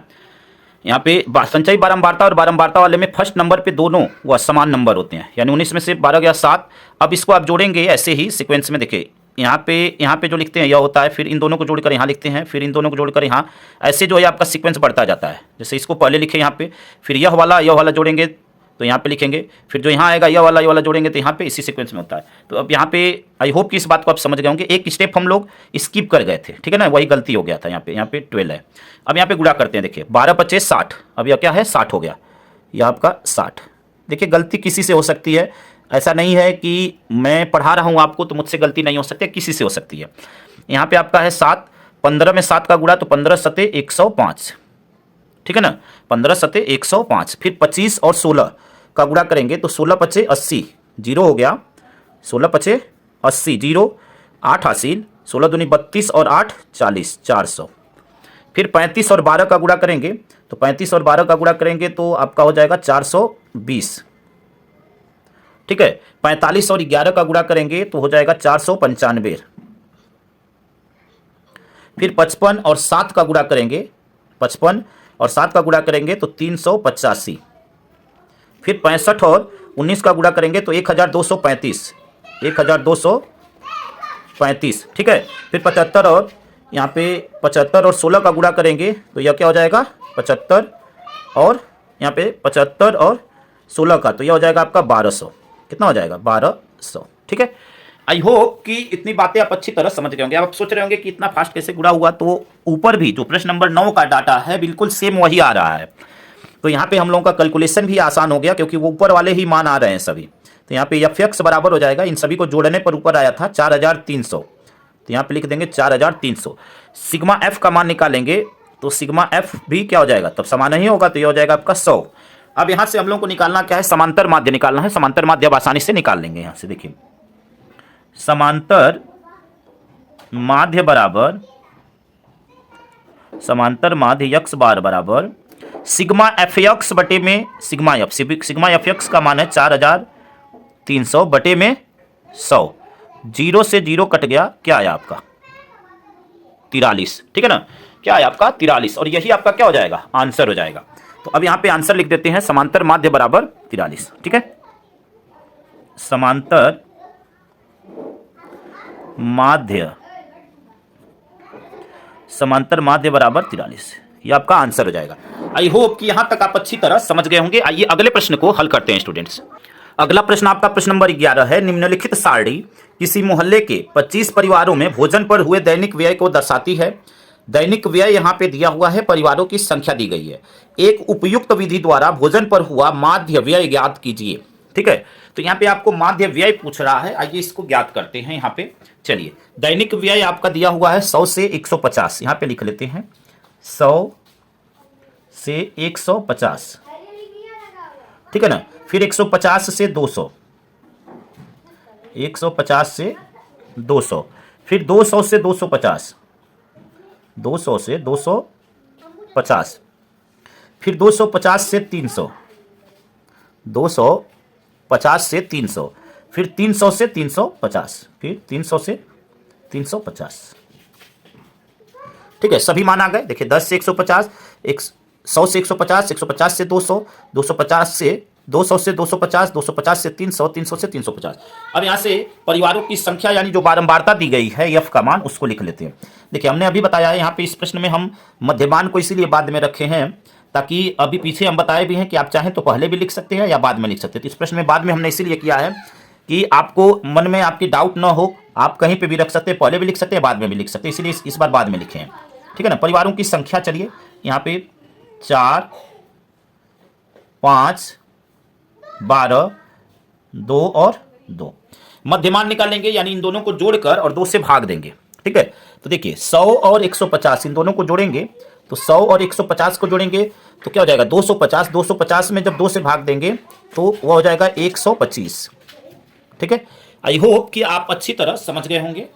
यहाँ पे संचयी बारंबारता और बारंबारता वाले में फर्स्ट नंबर पे दोनों वह समान नंबर होते हैं, यानी 19 में से 12 गया 7। अब इसको आप जोड़ेंगे ऐसे ही सीक्वेंस में, देखिए यहाँ पे जो लिखते हैं यह होता है, फिर इन दोनों को जोड़कर यहाँ लिखते हैं, फिर इन दोनों को जोड़कर यहाँ, ऐसे जो है आपका सीक्वेंस बढ़ता जाता है। जैसे इसको पहले लिखे यहाँ पे, फिर यह वाला जोड़ेंगे तो यहाँ पे लिखेंगे, फिर जो यहाँ आएगा यह वाला जोड़ेंगे तो यहाँ पे इसी सीक्वेंस में होता है। तो अब यहाँ पे आई होप कि इस बात को आप समझ गए होंगे। एक स्टेप हम लोग स्किप कर गए थे, ठीक है ना, वही गलती हो गया था। यहाँ पे 12 है। अब यहाँ पे गुणा करते हैं, देखिए 12 पचे 60, अब यह क्या है 60 हो गया, यह आपका 60। देखिए गलती किसी से हो सकती है, ऐसा नहीं है कि मैं पढ़ा रहा हूँ आपको तो मुझसे गलती नहीं हो सकती, किसी से हो सकती है। यहाँ पे आपका है 7, 15 में 7 का गुणा तो 15 सते 105, ठीक है ना, 15 सते 105। फिर 25 और 16 का गुणा करेंगे तो 16 पचे 80, 0 हो गया, 16 पचे 80, 0, 8 हासिल, 16 दूनी 32 और 8 40, 400। फिर 35 और 12 का गुणा करेंगे तो 35 और 12 का गुणा करेंगे तो आपका हो जाएगा 420, ठीक है। 45 और 11 का गुणा करेंगे तो हो जाएगा 495। फिर 55 और 7 का गुणा करेंगे, 55 और 7 का गुणा करेंगे तो 385। फिर 65 और 19 का गुणा करेंगे तो 1235, 1235, ठीक है। फिर 75 और यहाँ पे 75 और 16 का गुणा करेंगे तो यह क्या हो जाएगा, 75 और यहाँ पे 75 और 16 का तो यह हो जाएगा आपका 1200। कितना हो जाएगा, 1200, ठीक है। आई होप कि इतनी बातें आप अच्छी तरह समझ गए होंगे। आप सोच रहे होंगे कि इतना फास्ट कैसे गुणा हुआ, तो ऊपर भी जो प्रश्न नंबर 9 का डाटा है बिल्कुल सेम वही आ रहा है। तो यहाँ पे हम लोगों का कैलकुलेशन भी आसान हो गया क्योंकि वो ऊपर वाले ही मान आ रहे हैं सभी। तो यहाँ पे एफ बराबर हो जाएगा, इन सभी को जोड़ने पर ऊपर आया था 4300, तो यहाँ पे लिख देंगे 4300। सिग्मा एफ का मान निकालेंगे तो सिग्मा एफ भी क्या हो जाएगा, तब समान ही होगा, तो ये हो जाएगा आपका 100। अब यहाँ से हम लोगों को निकालना क्या है, समांतर माध्य निकालना है। समांतर माध्य अब आसानी से निकाल लेंगे। यहाँ से देखिए, समांतर माध्य यक्स बार बराबर सिग्मा एफ एक्स बटे में sigma F. Sigma F x का मान है 4300 बटे में 100। 0 से 0 कट गया, क्या आया आपका 43, ठीक है ना, क्या आया आपका 43, और यही आपका क्या हो जाएगा, आंसर हो जाएगा। तो अब यहां पे आंसर लिख देते हैं, समांतर माध्य बराबर 43, ठीक है। समांतर माध्य बराबर 43, ये आपका आंसर हो जाएगा। आई होप कि यहां तक आप अच्छी तरह समझ गए होंगे। आइए अगले प्रश्न को हल करते हैं स्टूडेंट्स। अगला प्रश्न आपका प्रश्न नंबर 11 है। निम्नलिखित सारणी किसी मोहल्ले के 25 परिवारों में भोजन पर हुए दैनिक व्यय को दर्शाती है। दैनिक व्यय यहाँ पे दिया हुआ है, परिवारों की संख्या दी गई है। एक उपयुक्त विधि द्वारा भोजन पर हुआ माध्य व्यय ज्ञात कीजिए, ठीक है। तो यहाँ पे आपको माध्य व्यय पूछ रहा है, आइए इसको ज्ञात करते हैं। यहाँ पे चलिए, दैनिक व्यय आपका दिया हुआ है 100 से 150, यहाँ पे लिख लेते हैं 100 से 150, ठीक है ना। फिर 150 से 200, 150 से 200, फिर 200 से 250, 200 से 250, फिर 250 से 300, 250 से 300, फिर 300 से 350, फिर 300 से 350, ठीक है। सभी मान आ गए। देखिए 10 से 150, 100 से 150, 150 से 200, 250 से 200 से 250, 250 से 300, 300 से 350। अब यहाँ से परिवारों की संख्या यानी जो बारंबारता दी गई है एफ का मान, उसको लिख लेते हैं। देखिए हमने अभी बताया है, यहाँ पे इस प्रश्न में हम मध्यमान को इसीलिए बाद में रखे हैं ताकि अभी पीछे हम बताए भी हैं कि आप चाहें तो पहले भी लिख सकते हैं या बाद में लिख सकते हैं। तो इस प्रश्न में बाद में हमने इसीलिए किया है कि आपको मन में आपकी डाउट ना हो, आप कहीं पर भी रख सकते हैं, पहले भी लिख सकते हैं, बाद में भी लिख सकते हैं, इसलिए इस बार बाद में लिखे हैं, ठीक है ना। परिवारों की संख्या चलिए यहाँ पे 4, 5, 12, 2 और 2। मध्यमान निकालेंगे यानी इन दोनों को जोड़कर और 2 से भाग देंगे, ठीक है। तो देखिए 100 और 150 इन दोनों को जोड़ेंगे तो 100 और 150 को जोड़ेंगे तो क्या हो जाएगा 250। 250 में जब 2 से भाग देंगे तो वो हो जाएगा 125, ठीक है। आई होप कि आप अच्छी तरह समझ गए होंगे।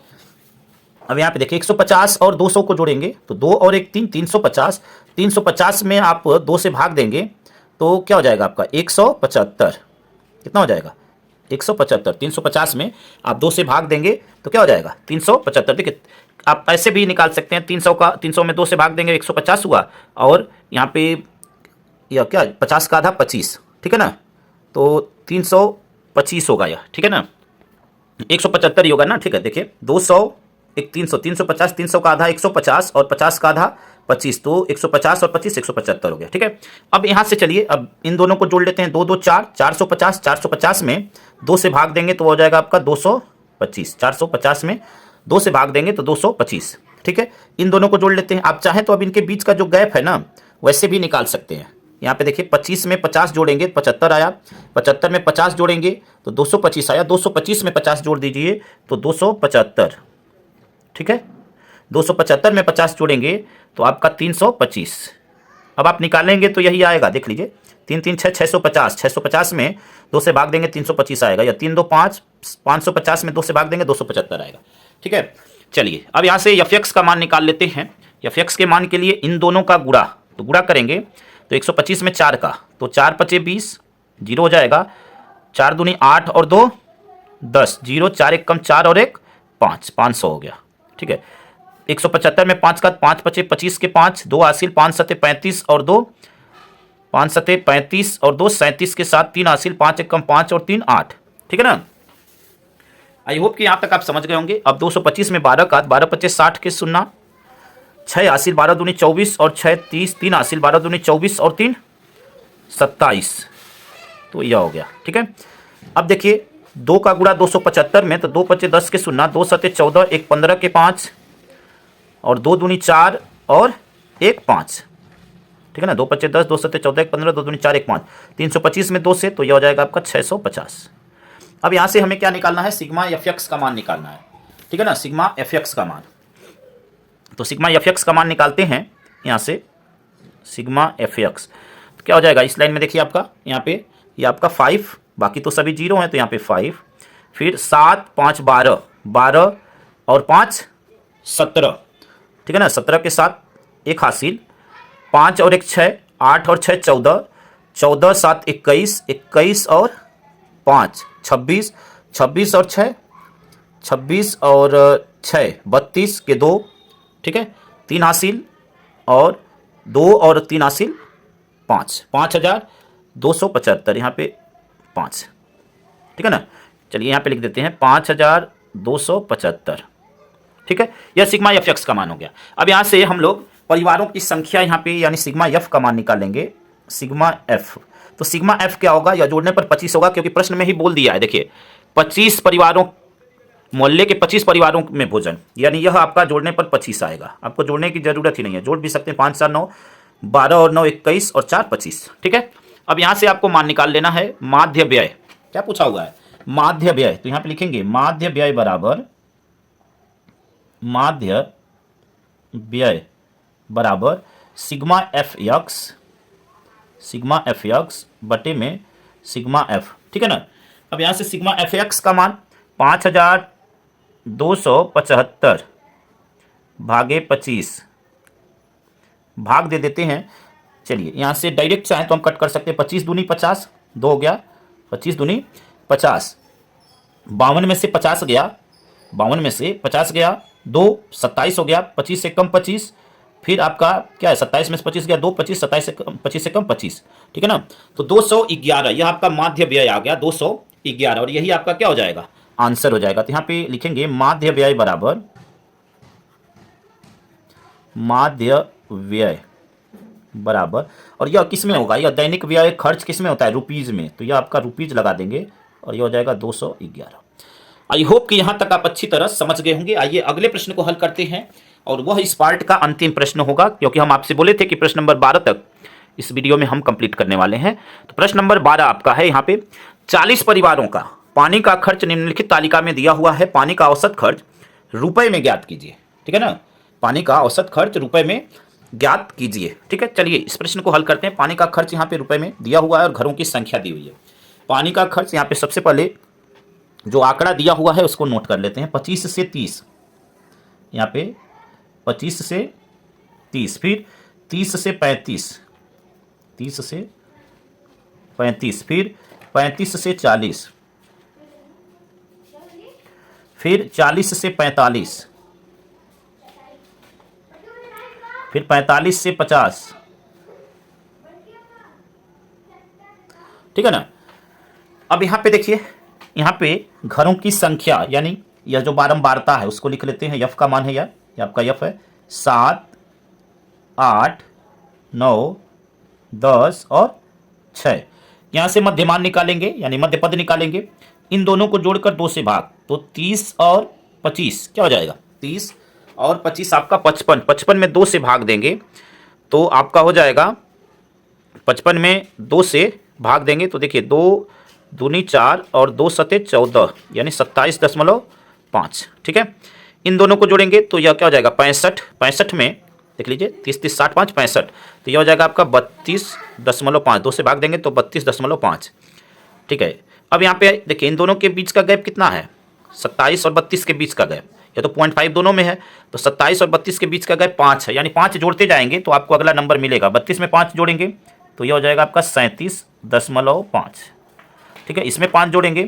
अब यहाँ पे देखिए 150 और 200 को जोड़ेंगे तो 2 और 1 3, 350। 350 में आप 2 से भाग देंगे तो क्या हो जाएगा आपका 175। कितना हो जाएगा 175। 350 में आप 2 से भाग देंगे तो क्या हो जाएगा 375। देखिए आप ऐसे भी निकाल सकते हैं, 300 में 2 से भाग देंगे 150 हुआ, और यहाँ पे यह क्या 50 का आधा 25, ठीक है ना, तो 325 होगा यह, ठीक है ना, 175 ही होगा ना, ठीक है। देखिए 200 एक 300, 350, 300 का आधा 150 और 50 का आधा 25, तो 150 और 25 175 हो गया, ठीक है। अब यहाँ से चलिए अब इन दोनों को जोड़ लेते हैं, 2 2 4, 450। 450 में 2 से भाग देंगे तो हो जाएगा आपका 225। 450 में 2 से भाग देंगे तो 225, ठीक है। इन दोनों को जोड़ लेते हैं। आप चाहें तो अब इनके बीच का जो गैप है ना वैसे भी निकाल सकते हैं। यहाँ पे देखिए 25 में 50 जोड़ेंगे तो 75 आया, 75 में 50 जोड़ेंगे तो 225 आया, 225 में 50 जोड़ दीजिए तो 275, ठीक है। 275 में 50 जोड़ेंगे तो आपका 325। अब आप निकालेंगे तो यही आएगा, देख लीजिए 3 3 6 650। 650 में 2 से भाग देंगे 325 आएगा, या 3 2 5, 550 में 2 से भाग देंगे 275 आएगा, ठीक है। चलिए अब यहाँ से एफ का मान निकाल लेते हैं। एफ के मान के लिए इन दोनों का गुणा, तो गुणा करेंगे तो 125 में 4 का, तो 4 5 20, 0 हो जाएगा, 4 दूनी 8 और 2 10, 0 4 1 कम 4 और 1 5, 500 हो गया। ठीक है, 175 में 5 का 5 पचे 25 के 5, 2 हासिल, 5 सते 35 और 2 5 सते 35 और 2 37 के साथ 3 हासिल, 5 1 कम 5 और 3 8। ठीक है ना। आई होप कि यहाँ तक आप समझ गए होंगे। अब 225 में 12 का 12 पचे 60 के 0, 6 हासिल 12 दूनी 24 और 6 30, 3 हासिल 12 दूनी 24 और 3 27, तो यह हो गया। ठीक है, अब देखिए 2 का गुणा 275 में, तो 2 पचे 10 के 0, 2 सते 14, 1 15 के 5 और 2 दूनी 4 और 1 5। ठीक है ना, 2 पचे 10, 2 सते 14, 1 15, 2 दूनी 4 1 5, 325 में 2 से, तो यह हो जाएगा आपका 650। अब यहाँ से हमें क्या निकालना है, सिग्मा एफ एक्स का मान निकालना है। ठीक है ना, सिग्मा एफ एक्स का मान। तो सिग्मा एफ एक्स का मान निकालते हैं यहाँ से, सिग्मा एफ एक्स तो क्या हो जाएगा इस लाइन में, देखिए आपका यहाँ पे ये आपका 5, बाकी तो सभी 0 हैं, तो यहाँ पे 5, फिर 7 5 12, 12 और 5 17। ठीक है ना, 17 के साथ 1 हासिल, 5 और 1 6, 8 और 6 14, 14 7 21, 21 और 5 26, 26 और 6 26 और 6 32 के 2। ठीक है, 3 हासिल और 2 और 3 हासिल 5, 5275 यहाँ पे 5। ठीक है ना, चलिए यहाँ पे लिख देते हैं 5275। ठीक है, यह सिग्मा एफ एक्स का मान हो गया। अब यहाँ से हम लोग परिवारों की संख्या यहाँ पे यानी सिग्मा एफ का मान निकालेंगे, सिग्मा एफ। तो सिग्मा एफ क्या होगा, या जोड़ने पर 25 होगा, क्योंकि प्रश्न में ही बोल दिया है। देखिए 25 परिवारों, मोहल्ले के 25 परिवारों में भोजन, यानी यह आपका जोड़ने पर 25 आएगा। आपको जोड़ने की जरूरत ही नहीं है, जोड़ भी सकते हैं। 5 4 9, 12 और 9 21 और 4 25। ठीक है, अब यहाँ से आपको मान निकाल लेना है माध्य व्यय। क्या पूछा हुआ है, माध्य व्यय। तो यहाँ पे लिखेंगे माध्य व्यय बराबर, माध्य व्यय बराबर sigma F x, sigma F x बटे में सिग्मा एफ। ठीक है ना, अब यहाँ से सिग्मा एफ एक्स का मान 5275 भागे 25 भाग दे देते हैं। चलिए यहाँ से डायरेक्ट चाहें तो हम कट कर सकते हैं। 25 दूनी 50, 2 हो गया, 25 दूनी 50, 52 में से 50 गया, 52 में से 50 गया, 2 27 हो गया, 25 से कम 25, फिर आपका क्या है 27 में से 25 गया, 2 25, 27 से कम 25 से कम 25। ठीक है ना, तो 211, यह आपका माध्य व्यय आ गया 211, और यही आपका क्या हो जाएगा, आंसर हो जाएगा। तो यहाँ पे लिखेंगे माध्य व्यय बराबर, माध्य व्यय बराबर, और यह किस में होगा, यह दैनिक व्यय खर्च किस में होता है, रुपीज में, तो यह आपका रुपीज लगा देंगे और यह हो जाएगा 211। आई होप कि यहां तक आप अच्छी तरह समझ गए होंगे। आइए अगले प्रश्न को हल करते हैं, और वह इस पार्ट का अंतिम प्रश्न होगा, क्योंकि हम आपसे बोले थे कि प्रश्न नंबर 12 तक इस वीडियो में हम कंप्लीट करने वाले हैं। तो प्रश्न नंबर 12 आपका है यहाँ पे, 40 परिवारों का पानी का खर्च निम्नलिखित तालिका में दिया हुआ है, पानी का औसत खर्च रुपए में ज्ञात कीजिए। ठीक है ना, पानी का औसत खर्च रुपए में ज्ञात कीजिए। ठीक है, चलिए इस प्रश्न को हल करते हैं। पानी का खर्च यहाँ पे रुपए में दिया हुआ है और घरों की संख्या दी हुई है। पानी का खर्च यहाँ पे सबसे पहले जो आंकड़ा दिया हुआ है उसको नोट कर लेते हैं, 25 से 30, यहाँ पे 25 से 30, फिर 30 से 35, 30 से 35, फिर 35 से 40, फिर 40 से 45, फिर 45 से 50। ठीक है ना, अब यहाँ पे देखिए, यहाँ पे घरों की संख्या यानी यह जो बारंबारता है उसको लिख लेते हैं। यफ का मान है यह आपका यफ है 7 8 9 10 और 6। यहाँ से मध्यमान निकालेंगे यानी मध्य पद निकालेंगे, इन दोनों को जोड़कर 2 से भाग, तो 30 और 25 क्या हो जाएगा, 30 और 25 आपका 55, 55 में 2 से भाग देंगे तो आपका हो जाएगा 55 में 2 से भाग देंगे तो देखिए 2 दूनी 4 और 2 सते 14 यानी 27.5। ठीक है, इन दोनों को जोड़ेंगे तो यह क्या हो जाएगा 65, 65 में देख लीजिए 30 30 60 5 65, तो यह हो जाएगा आपका 32.5, 2 से भाग देंगे तो 32.5। ठीक है, अब यहाँ पे देखिए इन दोनों के बीच का गैप कितना है, 27 और 32 के बीच का गैप, या तो 0.5 दोनों में है, तो 27 और 32 के बीच का गैप 5 है, यानी 5 जोड़ते जाएंगे तो आपको अगला नंबर मिलेगा। 32 में 5 जोड़ेंगे तो यह हो जाएगा आपका 37.5। ठीक है, इसमें 5 जोड़ेंगे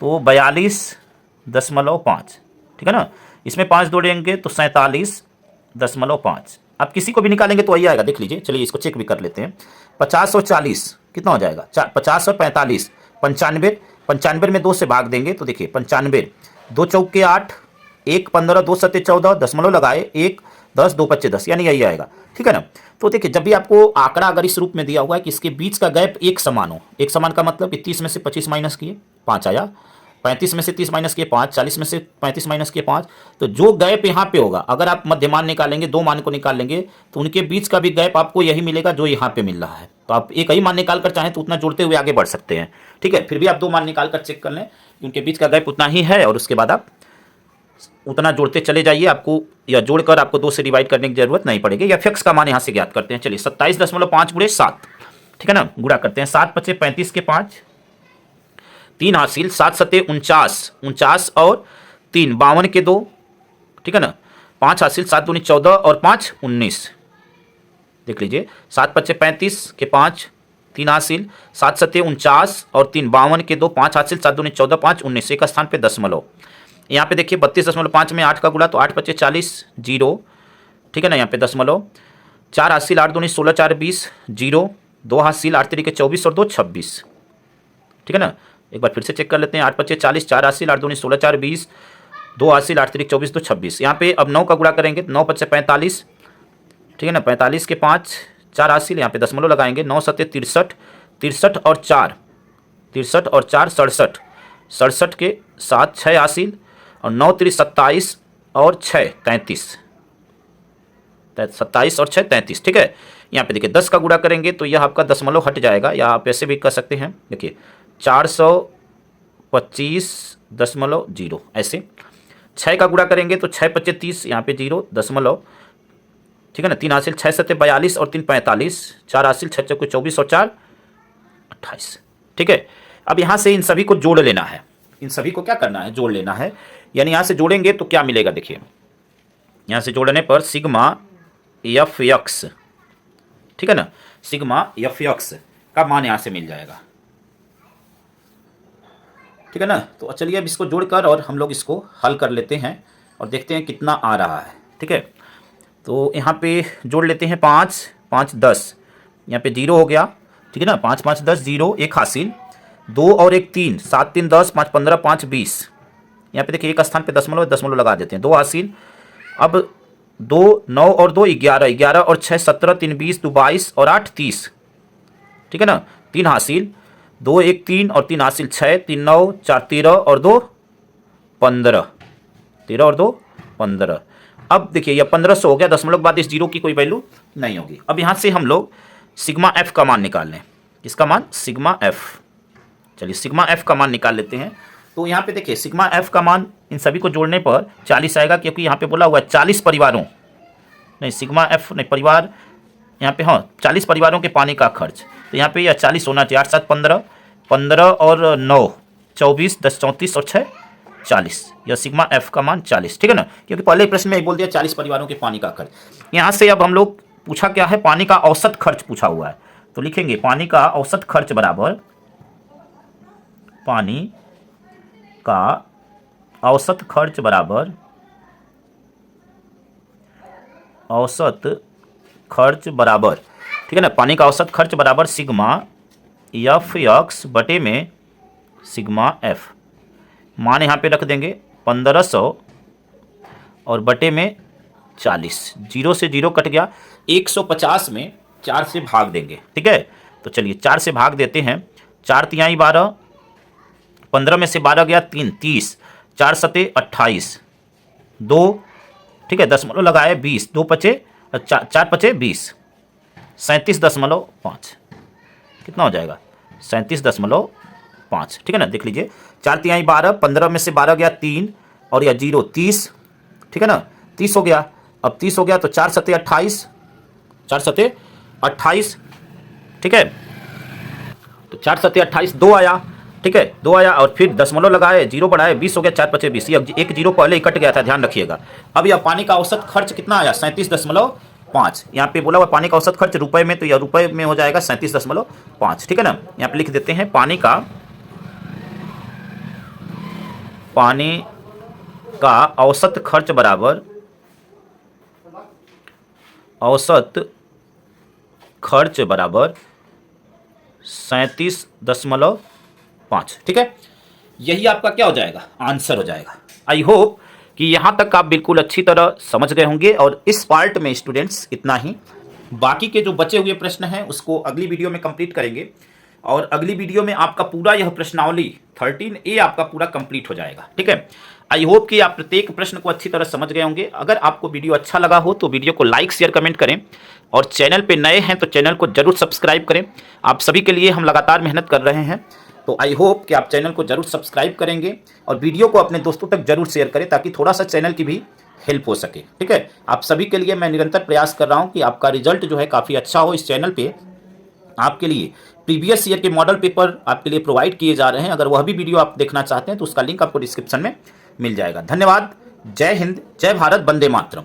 तो 42.5, ठीक है ना। इसमें 5 जोड़ेंगे तो 47.5। अब किसी को भी निकालेंगे तो वही आएगा, देख लीजिए। चलिए इसको चेक भी कर लेते हैं। 50 और 40 कितना हो जाएगा? 50 और 45 95। 95 में 2 से भाग देंगे तो देखिए 95, 2 चौके 8, 1 15, 2 सत्ते 14, दशमलव लगाए 1 10, 2 पच्चे 10, यानी यही आएगा, ठीक है ना। तो देखिए जब भी आपको आंकड़ा अगर इस रूप में दिया हुआ है कि इसके बीच का गैप एक समान हो, एक समान का मतलब कि 30 में से 25 माइनस किए 5 आया, 35 में से 30 माइनस किए 5, 40 में से 35 माइनस किए 5, तो जो गैप यहाँ पे होगा, अगर आप मध्यमान निकालेंगे, 2 मान को निकाल लेंगे तो उनके बीच का भी गैप आपको यही मिलेगा जो यहाँ पे मिल रहा है। तो आप एक ही मान निकाल कर चाहें तो उतना जोड़ते हुए आगे बढ़ सकते हैं, ठीक है। फिर भी आप 2 मान निकाल कर चेक कर लें कि उनके बीच का गैप उतना ही है, और उसके बाद आप उतना जोड़ते चले जाइए। आपको या जोड़कर आपको 2 से डिवाइड करने की जरूरत नहीं पड़ेगी, या फिक्स का मान यहाँ से ज्ञात करते हैं। चलिए 27.5 गुणे 7, ठीक है ना, गुणा करते हैं। 7 पचे 35 के 5, 3 हासिल, 7 सत्ते 49, 49 और 3 52 के 2, ठीक है ना, 5 हासिल, 7 दूनी 14 और 5 19, देख लीजिए। 7 पचे 35 के 5, 3 हासिल, 7 सत्ते 49 और 3 52 के 2, 5 हासिल, 7 दूनी 14, 5 19, एक स्थान पे दशमलव। यहाँ पे देखिए 32.5 में 8 का गुणा तो 8 पचे 40 0, ठीक है ना, यहाँ पे दशमलव। 4 हासिल, 8 दूनी 16, 4 20 0, 2 हासिल, 8 तरीके 24 और 2 26, ठीक है ना। एक बार फिर से चेक कर लेते हैं। 8 पचे 40, 4 हासिल, 8 दूनी 16, 4 20, 2 हासिल, 8 तरीके 24 2 26। यहाँ पे अब 9 का गुणा करेंगे, 9 पचे 45, ठीक है ना, 45 के 5, 4 हासिल, यहाँ पे दशमलव लगाएंगे। 9 सत्ते 63, 63 और 4, 63 और 4 67, 67 के 7 6 हासिल, और 9 3 27 और 6 33, 27 और 6 33, ठीक है। यहाँ पे देखिए 10 का गुणा करेंगे तो यह आपका दशमलव हट जाएगा, या आप ऐसे भी कर सकते हैं। देखिए 425.0 ऐसे। 6 का गुणा करेंगे तो 6 पच्चे 30, यहाँ पे 0 दशमलव, ठीक है ना। 3 हासिल, 6 सत्ते 42 और 3 45, 4 हासिल, 6 चौके 24 और 4 28, ठीक है। अब यहाँ से इन सभी को जोड़ लेना है। इन सभी को क्या करना है? जोड़ लेना है। यानी यहाँ से जोड़ेंगे तो क्या मिलेगा? देखिए यहाँ से जोड़ने पर सिग्मा एफ एक्स, ठीक है ना, सिग्मा एफ एक्स का मान यहाँ से मिल जाएगा, ठीक है ना। तो चलिए अब इसको जोड़कर और हम लोग इसको हल कर लेते हैं और देखते हैं कितना आ रहा है, ठीक है। तो यहाँ पे जोड़ लेते हैं 5 5 10, यहाँ पे 0 हो गया, ठीक है ना। 5 5 10 0, 1 हासिल, 2 और 1 3, 7 3 10, 5 15, 5 20। यहाँ पे देखिए एक स्थान पे दशमलव, दशमलव लगा देते हैं। 2 हासिल, अब 2 9 और 2 11, 11 और 6 17, 3 20, 2 22 और 8 30, ठीक है ना। 3 हासिल, 2 1 3 और 3 हासिल 6, 3 9, 4 13 और 2 15, 13 और 2 15। अब देखिए यह 1500 हो गया, दशमलव के बाद इस 0 की कोई वैल्यू नहीं होगी। अब यहाँ से हम लोग सिग्मा एफ का मान निकाल लें। इसका मान सिग्मा एफ, चलिए सिग्मा एफ का मान निकाल लेते हैं। तो यहाँ पे देखिए सिग्मा एफ का मान इन सभी को जोड़ने पर 40 आएगा, क्योंकि यहाँ पे बोला हुआ है 40 परिवारों, नहीं सिग्मा एफ नहीं परिवार, यहाँ पे हाँ 40 परिवारों के पानी का खर्च। तो यहाँ पे यह 40 होना चाहिए। 8 7 15, 15 और 9 24, 10 34 और 6 40, यह सिग्मा एफ का मान 40, ठीक है ना, क्योंकि पहले प्रश्न में बोल दिया 40 परिवारों के पानी का खर्च। यहाँ से अब हम लोग पूछा क्या है? पानी का औसत खर्च पूछा हुआ है। तो लिखेंगे पानी का औसत खर्च बराबर, पानी का औसत खर्च बराबर औसत खर्च बराबर, ठीक है ना, पानी का औसत खर्च बराबर सिग्मा एफ एक्स बटे में सिग्मा एफ। मान यहाँ पे रख देंगे 1500 और बटे में 40, 0 से 0 कट गया, 150 में 4 से भाग देंगे, ठीक है। तो चलिए 4 से भाग देते हैं। 4 तिहाई 12, 15 में से 12 गया 3 30, 4 सते 28, 2, ठीक है, दशमलव लगाए 20, 2 पचे 4 पचे 20, 37.5, कितना हो जाएगा? 37.5, ठीक है ना। देख लीजिए 4 तिहाई 12, 15 में से 12 गया 3 और या 0 30, ठीक है ना, 30 हो गया। अब 30 हो गया तो 4 सते 28, 4 सते 28, ठीक है। तो 4 सते 28, 2 आया, ठीक है, 2 आया और फिर दशमलव लगाए, 0 बढ़ाए, 20 हो गया, 4 पचे 20, एक 0 पहले ही कट गया था, ध्यान रखिएगा। अब यह पानी का औसत खर्च कितना आया? 37.5। यहाँ पे बोला हुआ पानी का औसत खर्च रुपए में, तो यह रुपए में हो जाएगा 37.5, ठीक है ना। यहाँ पे लिख देते हैं पानी का पाने का औसत खर्च बराबर औसत खर्च बराबर 37.5। ठीक है, यही आपका क्या हो जाएगा, आंसर हो जाएगा। आई होप कि यहां तक आप बिल्कुल अच्छी तरह समझ गए होंगे। और इस पार्ट में स्टूडेंट्स इतना ही, बाकी के जो बचे हुए प्रश्न हैं उसको अगली वीडियो में कंप्लीट करेंगे। और अगली वीडियो में आपका पूरा यह प्रश्नावली 13A आपका पूरा कंप्लीट हो जाएगा। ठीक है, आई होप कि आप प्रत्येक प्रश्न को अच्छी तरह समझ गए होंगे। अगर आपको वीडियो अच्छा लगा हो तो वीडियो को लाइक शेयर कमेंट करें, और चैनल पे नए हैं तो चैनल को जरूर सब्सक्राइब करें। आप सभी के लिए हम लगातार मेहनत कर रहे हैं, तो आई होप कि आप चैनल को जरूर सब्सक्राइब करेंगे और वीडियो को अपने दोस्तों तक जरूर शेयर करें, ताकि थोड़ा सा चैनल की भी हेल्प हो सके। ठीक है, आप सभी के लिए मैं निरंतर प्रयास कर रहा हूं कि आपका रिजल्ट जो है काफ़ी अच्छा हो। इस चैनल पे आपके लिए प्रीवियस ईयर के मॉडल पेपर आपके लिए प्रोवाइड किए जा रहे हैं। अगर वह भी वीडियो आप देखना चाहते हैं तो उसका लिंक आपको डिस्क्रिप्शन में मिल जाएगा। धन्यवाद। जय हिंद, जय भारत, वंदे मातरम।